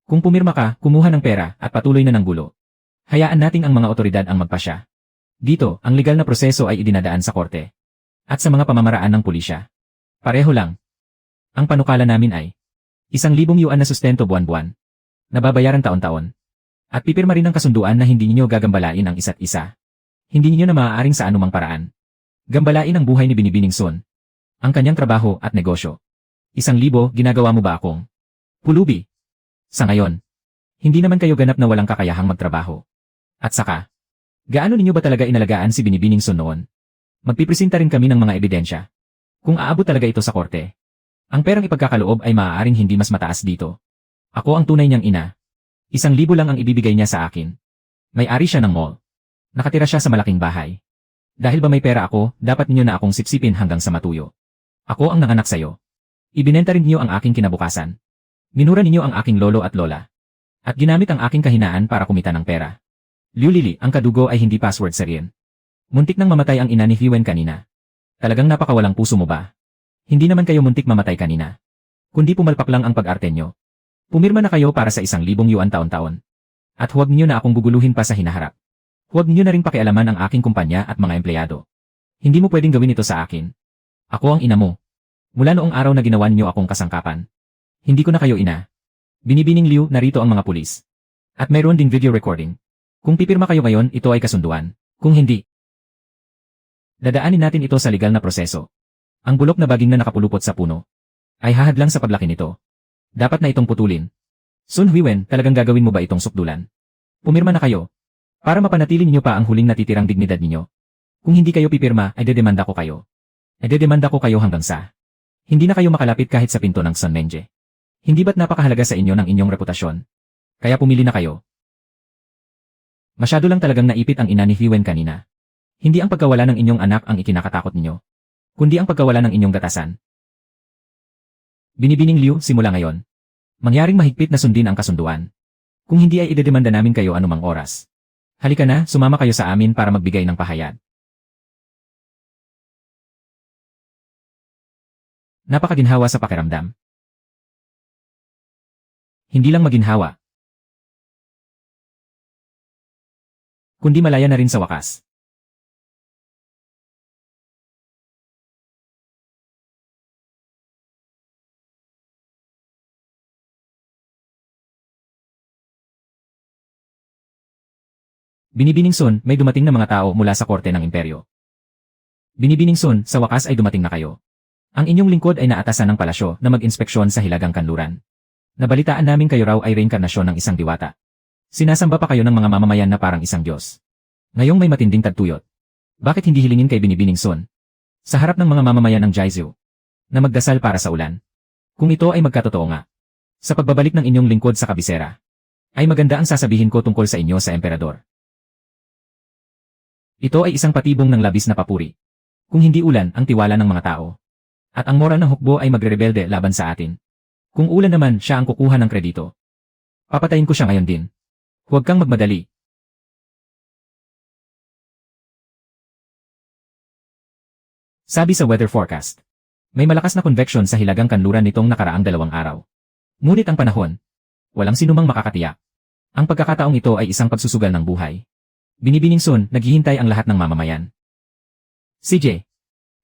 Kung pumirma ka, kumuha ng pera at patuloy na ng gulo, hayaan nating ang mga otoridad ang magpasya. Dito, ang legal na proseso ay idinadaan sa korte. At sa mga pamamaraan ng pulisya. Pareho lang. Ang panukala namin ay 1,000 yuan na sustento buwan-buwan. Nababayaran taon-taon. At pipirma rin ng kasunduan na hindi ninyo gagambalain ang isa't isa. Hindi ninyo na maaaring sa anumang paraan. Gambalain ang buhay ni Binibining Sun. Ang kanyang trabaho at negosyo. 1,000, ginagawa mo ba akong pulubi? Sa ngayon, hindi naman kayo ganap na walang kakayahang magtrabaho. At saka, gaano ninyo ba talaga inalagaan si Binibining Sun noon? Magpipresenta rin kami ng mga ebidensya. Kung aabot talaga ito sa korte, ang perang ipagkakaloob ay maaaring hindi mas mataas dito. Ako ang tunay niyang ina. 1,000 lang ang ibibigay niya sa akin. May-ari siya ng mall. Nakatira siya sa malaking bahay. Dahil ba may pera ako, dapat niyo na akong sipsipin hanggang sa matuyo. Ako ang nanganak sa'yo. Ibinenta rin niyo ang aking kinabukasan. Minura ninyo ang aking lolo at lola. At ginamit ang aking kahinaan para kumita ng pera. Liu Lili, ang kadugo ay hindi password sa riyan. Muntik nang mamatay ang ina ni Hiwen kanina. Talagang napakawalang puso mo ba? Hindi naman kayo muntik mamatay kanina. Kundi pumalpak lang ang pag-arte nyo. Pumirma na kayo para sa 1,000 yuan taon-taon. At huwag niyo na akong guguluhin pa sa hinaharap. Huwag niyo na ring pakialaman ang aking kumpanya at mga empleyado. Hindi mo pwedeng gawin ito sa akin. Ako ang ina mo. Mula noong araw na ginawa niyo akong kasangkapan. Hindi ko na kayo ina. Binibining Liu, narito ang mga pulis. At mayroon ding video recording. Kung pipirma kayo ngayon, ito ay kasunduan. Kung hindi, dadaanin natin ito sa legal na proseso. Ang bulok na baging na nakapulupot sa puno ay hahadlang sa paglaki nito. Dapat na itong putulin. Sun Huiwen, talagang gagawin mo ba itong sukdulan? Pumirma na kayo. Para mapanatili niyo pa ang huling natitirang dignidad ninyo. Kung hindi kayo pipirma, ay dedemanda ko kayo. Ay dedemanda ko kayo hanggang sa hindi na kayo makalapit kahit sa pinto ng Sun Menje. Hindi ba't napakahalaga sa inyo ng inyong reputasyon? Kaya pumili na kayo. Masyado lang talagang naipit ang ina ni Hiwen kanina. Hindi ang pagkawala ng inyong anak ang ikinakatakot ninyo, kundi ang pagkawala ng inyong gatasan. Binibining Liu, simula ngayon, Mangyaring mahigpit na sundin ang kasunduan. Kung hindi ay idedemanda namin kayo anumang oras. Halika na, sumama kayo sa amin para magbigay ng pahayag. Napakaginhawa sa pakiramdam. Hindi lang maginhawa, kundi malaya na rin sa wakas. Binibining Sun, may dumating na mga tao mula sa korte ng imperyo. Binibining Sun, sa wakas ay dumating na kayo. Ang inyong lingkod ay naatasan ng palasyo na mag-inspeksyon sa Hilagang Kanluran. Nabalitaan namin kayo raw ay reinkarnasyon ng isang diwata. Sinasamba pa kayo ng mga mamamayan na parang isang Diyos. Ngayong may matinding tagtuyot. Bakit hindi hilingin kay Binibining Sun? Sa harap ng mga mamamayan ng Jiazhou, na magdasal para sa ulan. Kung ito ay magkatotoo nga. Sa pagbabalik ng inyong lingkod sa kabisera, ay maganda ang sasabihin ko tungkol sa inyo sa emperador. Ito ay isang patibong ng labis na papuri. Kung hindi ulan ang tiwala ng mga tao. At ang moral ng hukbo ay magre-rebelde laban sa atin. Kung ulan naman siya ang kukuha ng kredito. Papatayin ko siya ngayon din. Huwag kang magmadali. Sabi sa weather forecast. May malakas na convection sa Hilagang Kanluran nitong nakaraang 2 araw. Ngunit ang panahon, walang sinumang makakatiyak. Ang pagkakataong ito ay isang pagsusugal ng buhay. Binibining Sun, naghihintay ang lahat ng mamamayan. CJ.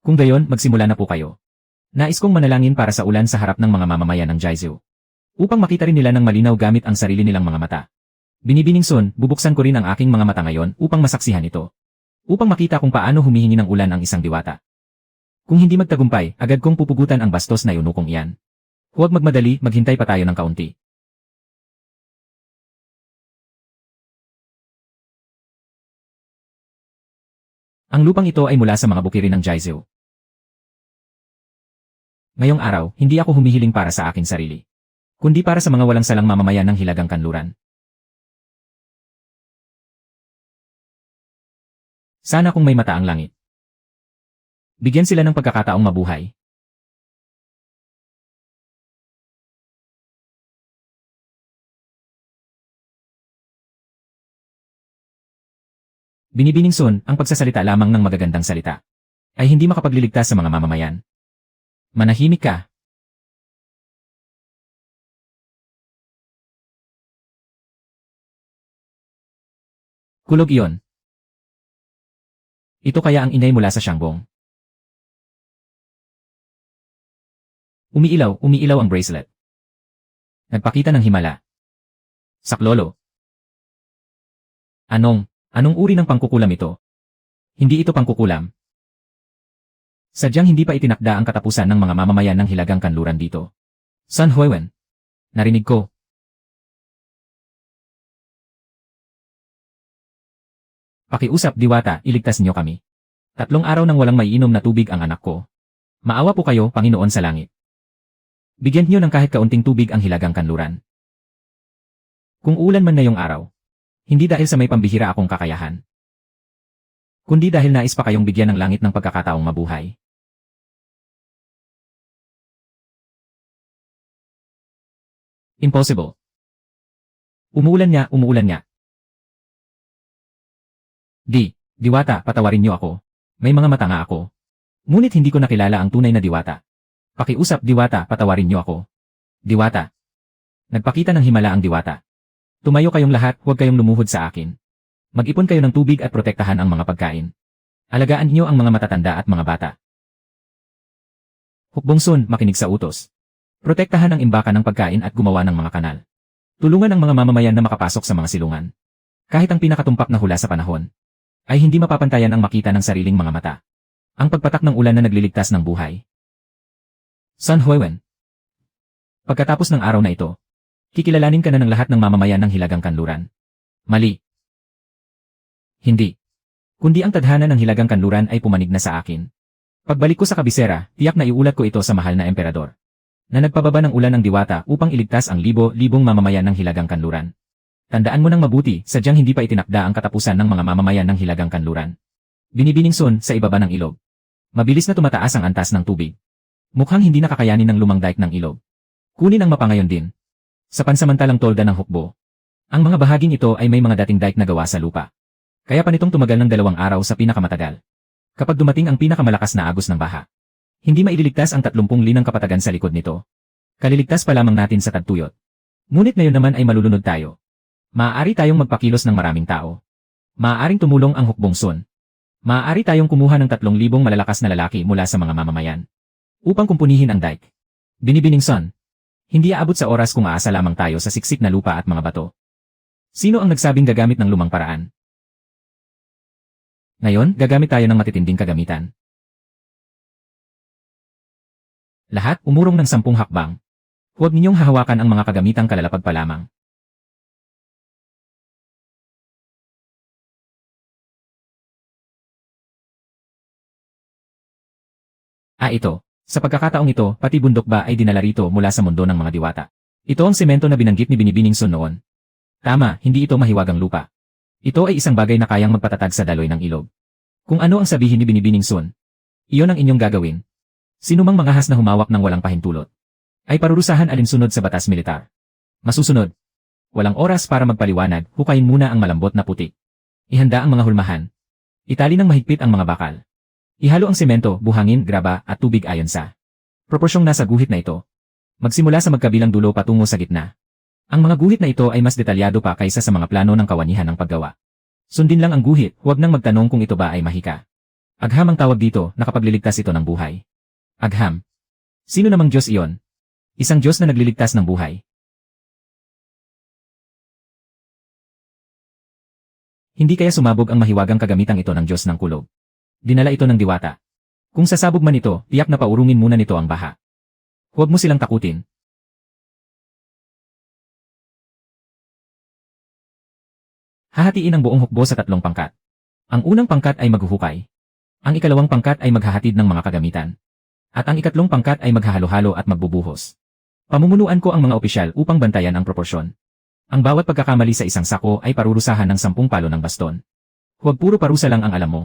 Kung gayon, magsimula na po kayo. Nais kong manalangin para sa ulan sa harap ng mga mamamayan ng Jiazhou. Upang makita rin nila ng malinaw gamit ang sarili nilang mga mata. Binibining Sun, bubuksan ko rin ang aking mga mata ngayon upang masaksihan ito. Upang makita kung paano humihingi ng ulan ang isang diwata. Kung hindi magtagumpay, agad kong pupugutan ang bastos na yunukong iyan. Huwag magmadali, maghintay pa tayo ng kaunti. Ang lupang ito ay mula sa mga bukirin ng Jiazhou. Ngayong araw, hindi ako humihiling para sa aking sarili. Kundi para sa mga walang salang mamamayan ng Hilagang Kanluran. Sana kung may mata ang langit. Bigyan sila ng pagkakataong mabuhay. Binibining Sun, ang pagsasalita lamang ng magagandang salita ay hindi makapagliligtas sa mga mamamayan. Manahimik ka. Kulog iyon. Ito kaya ang inay mula sa Shangbong. Umiilaw ang bracelet. Nagpakita ng himala. Saklolo. Anong uri ng pangkukulam ito? Hindi ito pangkukulam. Sadyang hindi pa itinakda ang katapusan ng mga mamamayan ng Hilagang Kanluran dito. San Huiwen. Narinig ko. Pakiusap, diwata, iligtas niyo kami. 3 araw nang walang maiinom na tubig ang anak ko. Maawa po kayo, Panginoon sa langit. Bigyan niyo ng kahit kaunting tubig ang Hilagang Kanluran. Kung ulan man ngayong araw, hindi dahil sa may pambihira akong kakayahan, kundi dahil nais pa kayong bigyan ng langit ng pagkakataong mabuhay. Impossible. Umuulan nga. Diwata, patawarin niyo ako. May mga mata nga ako. Ngunit hindi ko nakilala ang tunay na diwata. Pakiusap, diwata, patawarin niyo ako. Diwata. Nagpakita ng himala ang diwata. Tumayo kayong lahat, huwag kayong lumuhod sa akin. Mag-ipon kayo ng tubig at protektahan ang mga pagkain. Alagaan niyo ang mga matatanda at mga bata. Hukbong Sun, makinig sa utos. Protektahan ang imbakan ng pagkain at gumawa ng mga kanal. Tulungan ang mga mamamayan na makapasok sa mga silungan. Kahit ang pinakatumpak na hula sa panahon, ay hindi mapapantayan ang makita ng sariling mga mata. Ang pagpatak ng ulan na nagliligtas ng buhay. San Huiwen. Pagkatapos ng araw na ito, kikilalanin ka na ng lahat ng mamamayan ng Hilagang Kanluran. Mali. Hindi. Kundi ang tadhana ng Hilagang Kanluran ay pumanig na sa akin. Pagbalik ko sa kabisera, tiyak na iulat ko ito sa mahal na emperador. Na nagpababa ng ulan ng diwata upang iligtas ang libo-libong mamamayan ng Hilagang Kanluran. Tandaan mo nang mabuti, sadyang hindi pa itinakda ang katapusan ng mga mamamayan ng Hilagang Kanluran. Binibining Sun, sa ibaba ng ilog. Mabilis na tumataas ang antas ng tubig. Mukhang hindi nakakayanin ng lumang dike ng ilog. Kunin ang mapa ngayon din. Sa pansamantalang tolda ng hukbo. Ang mga bahaging ito ay may mga dating dike na gawa sa lupa. Kaya pa nitong tumagal ng 2 araw sa pinakamatagal. Kapag dumating ang pinakamalakas na agos ng baha, hindi maililigtas ang 30 linang kapatagan sa likod nito. Kaliligtas pa lamang natin sa tagtuyot. Ngunit ngayon naman ay malulunod tayo. Maaari tayong magpakilos ng maraming tao. Maaaring tumulong ang hukbong Sun. Maaari tayong kumuha ng 3,000 malalakas na lalaki mula sa mga mamamayan upang kumpunihin ang dike. Binibining Sun. Hindi aabot sa oras kung aasa lamang tayo sa siksik na lupa at mga bato. Sino ang nagsabing gagamit ng lumang paraan? Ngayon, gagamit tayo ng matitinding kagamitan. Lahat, umurong ng 10 hakbang. Huwag ninyong hahawakan ang mga kagamitang kalalapag pa lamang. Ito. Sa pagkakataong ito, pati bundok ba ay dinala rito mula sa mundo ng mga diwata. Ito ang semento na binanggit ni Binibining Sun noon. Tama, hindi ito mahiwagang lupa. Ito ay isang bagay na kayang magpatatag sa daloy ng ilog. Kung ano ang sabihin ni Binibining Sun, iyon ang inyong gagawin. Sino mang mangahas na humawak ng walang pahintulot, ay parurusahan alinsunod sa batas militar. Masusunod. Walang oras para magpaliwanag, hukayin muna ang malambot na putik. Ihanda ang mga hulmahan. Itali ng mahigpit ang mga bakal. Ihalo ang semento, buhangin, graba, at tubig ayon sa proporsyong nasa guhit na ito. Magsimula sa magkabilang dulo patungo sa gitna. Ang mga guhit na ito ay mas detalyado pa kaysa sa mga plano ng kawanihan ng paggawa. Sundin lang ang guhit, huwag nang magtanong kung ito ba ay mahika. Agham ang tawag dito, nakapagliligtas ito ng buhay. Agham. Sino namang Diyos iyon? Isang Diyos na nagliligtas ng buhay. Hindi kaya sumabog ang mahiwagang kagamitang ito ng Diyos ng kulog. Dinala ito ng diwata. Kung sasabog man ito, tiyak na paurungin muna nito ang baha. Huwag mo silang takutin. Hahatiin ang buong hukbo sa 3 pangkat. Ang unang pangkat ay maghuhukay. Ang ikalawang pangkat ay maghahatid ng mga kagamitan. At ang ikatlong pangkat ay maghahalo-halo at magbubuhos. Pamumunuan ko ang mga opisyal upang bantayan ang proporsyon. Ang bawat pagkakamali sa isang sako ay parurusahan ng 10 palo ng baston. Huwag puro parusa lang ang alam mo.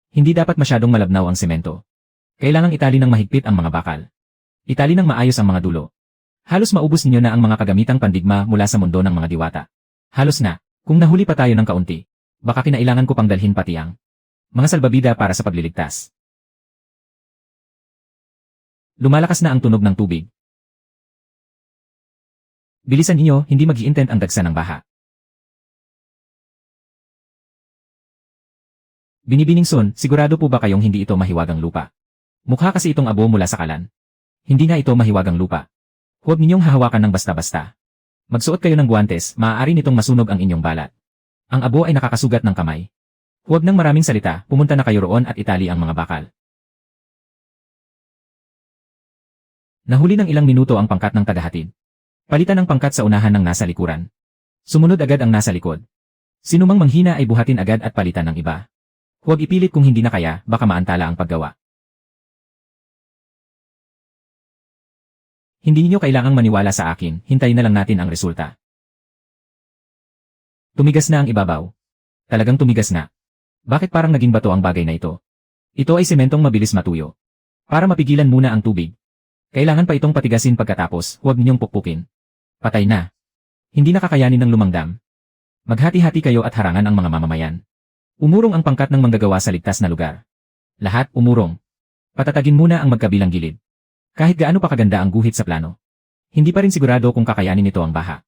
Hindi dapat masyadong malabnaw ang semento. Kailangang itali ng mahigpit ang mga bakal. Itali ng maayos ang mga dulo. Halos maubos ninyo na ang mga kagamitang pandigma mula sa mundo ng mga diwata. Halos na. Kung nahuli pa tayo ng kaunti, baka kinailangan ko pang dalhin pati ang mga salbabida para sa pagliligtas. Lumalakas na ang tunog ng tubig. Bilisan inyo, hindi mag-i-intent ang dagsa ng baha. Binibining Sun, sigurado po ba kayong hindi ito mahiwagang lupa? Mukha kasi itong abo mula sa kalan. Hindi nga ito mahiwagang lupa. Huwag ninyong hahawakan ng basta-basta. Magsuot kayo ng guwantes, maaari nitong masunog ang inyong balat. Ang abo ay nakakasugat ng kamay. Huwag nang maraming salita, pumunta na kayo roon at itali ang mga bakal. Nahuli ng ilang minuto ang pangkat ng tagahatid. Palitan ang pangkat sa unahan ng nasa likuran. Sumunod agad ang nasa likod. Sinumang manghina ay buhatin agad at palitan ng iba. Huwag ipilit kung hindi na kaya, baka maantala ang paggawa. Hindi niyo kailangang maniwala sa akin, hintayin na lang natin ang resulta. Tumigas na ang ibabaw. Talagang tumigas na. Bakit parang naging bato ang bagay na ito? Ito ay sementong mabilis matuyo. Para mapigilan muna ang tubig. Kailangan pa itong patigasin pagkatapos, huwag ninyong pukpukin. Patay na. Hindi na kakayanin ng lumangdam. Maghati-hati kayo at harangan ang mga mamamayan. Umurong ang pangkat ng manggagawa sa ligtas na lugar. Lahat umurong. Patatagin muna ang magkabilang gilid. Kahit gaano pa kaganda ang guhit sa plano. Hindi pa rin sigurado kung kakayanin nito ang baha.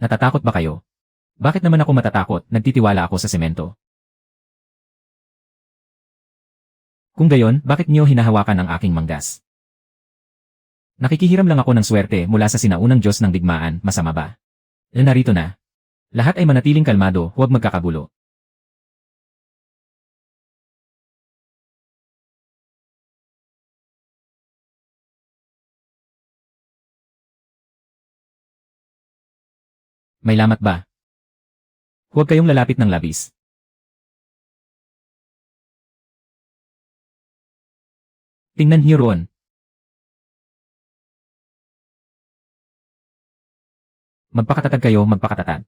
Natatakot ba kayo? Bakit naman ako matatakot, nagtitiwala ako sa semento? Kung gayon, bakit niyo hinahawakan ang aking manggas? Nakikihiram lang ako ng swerte mula sa sinaunang Diyos ng digmaan, masama ba? Narito na. Lahat ay manatiling kalmado, huwag magkakagulo. May lamat ba? Huwag kayong lalapit ng labis. Tingnan niyo roon. Magpakatatag kayo, magpakatatag.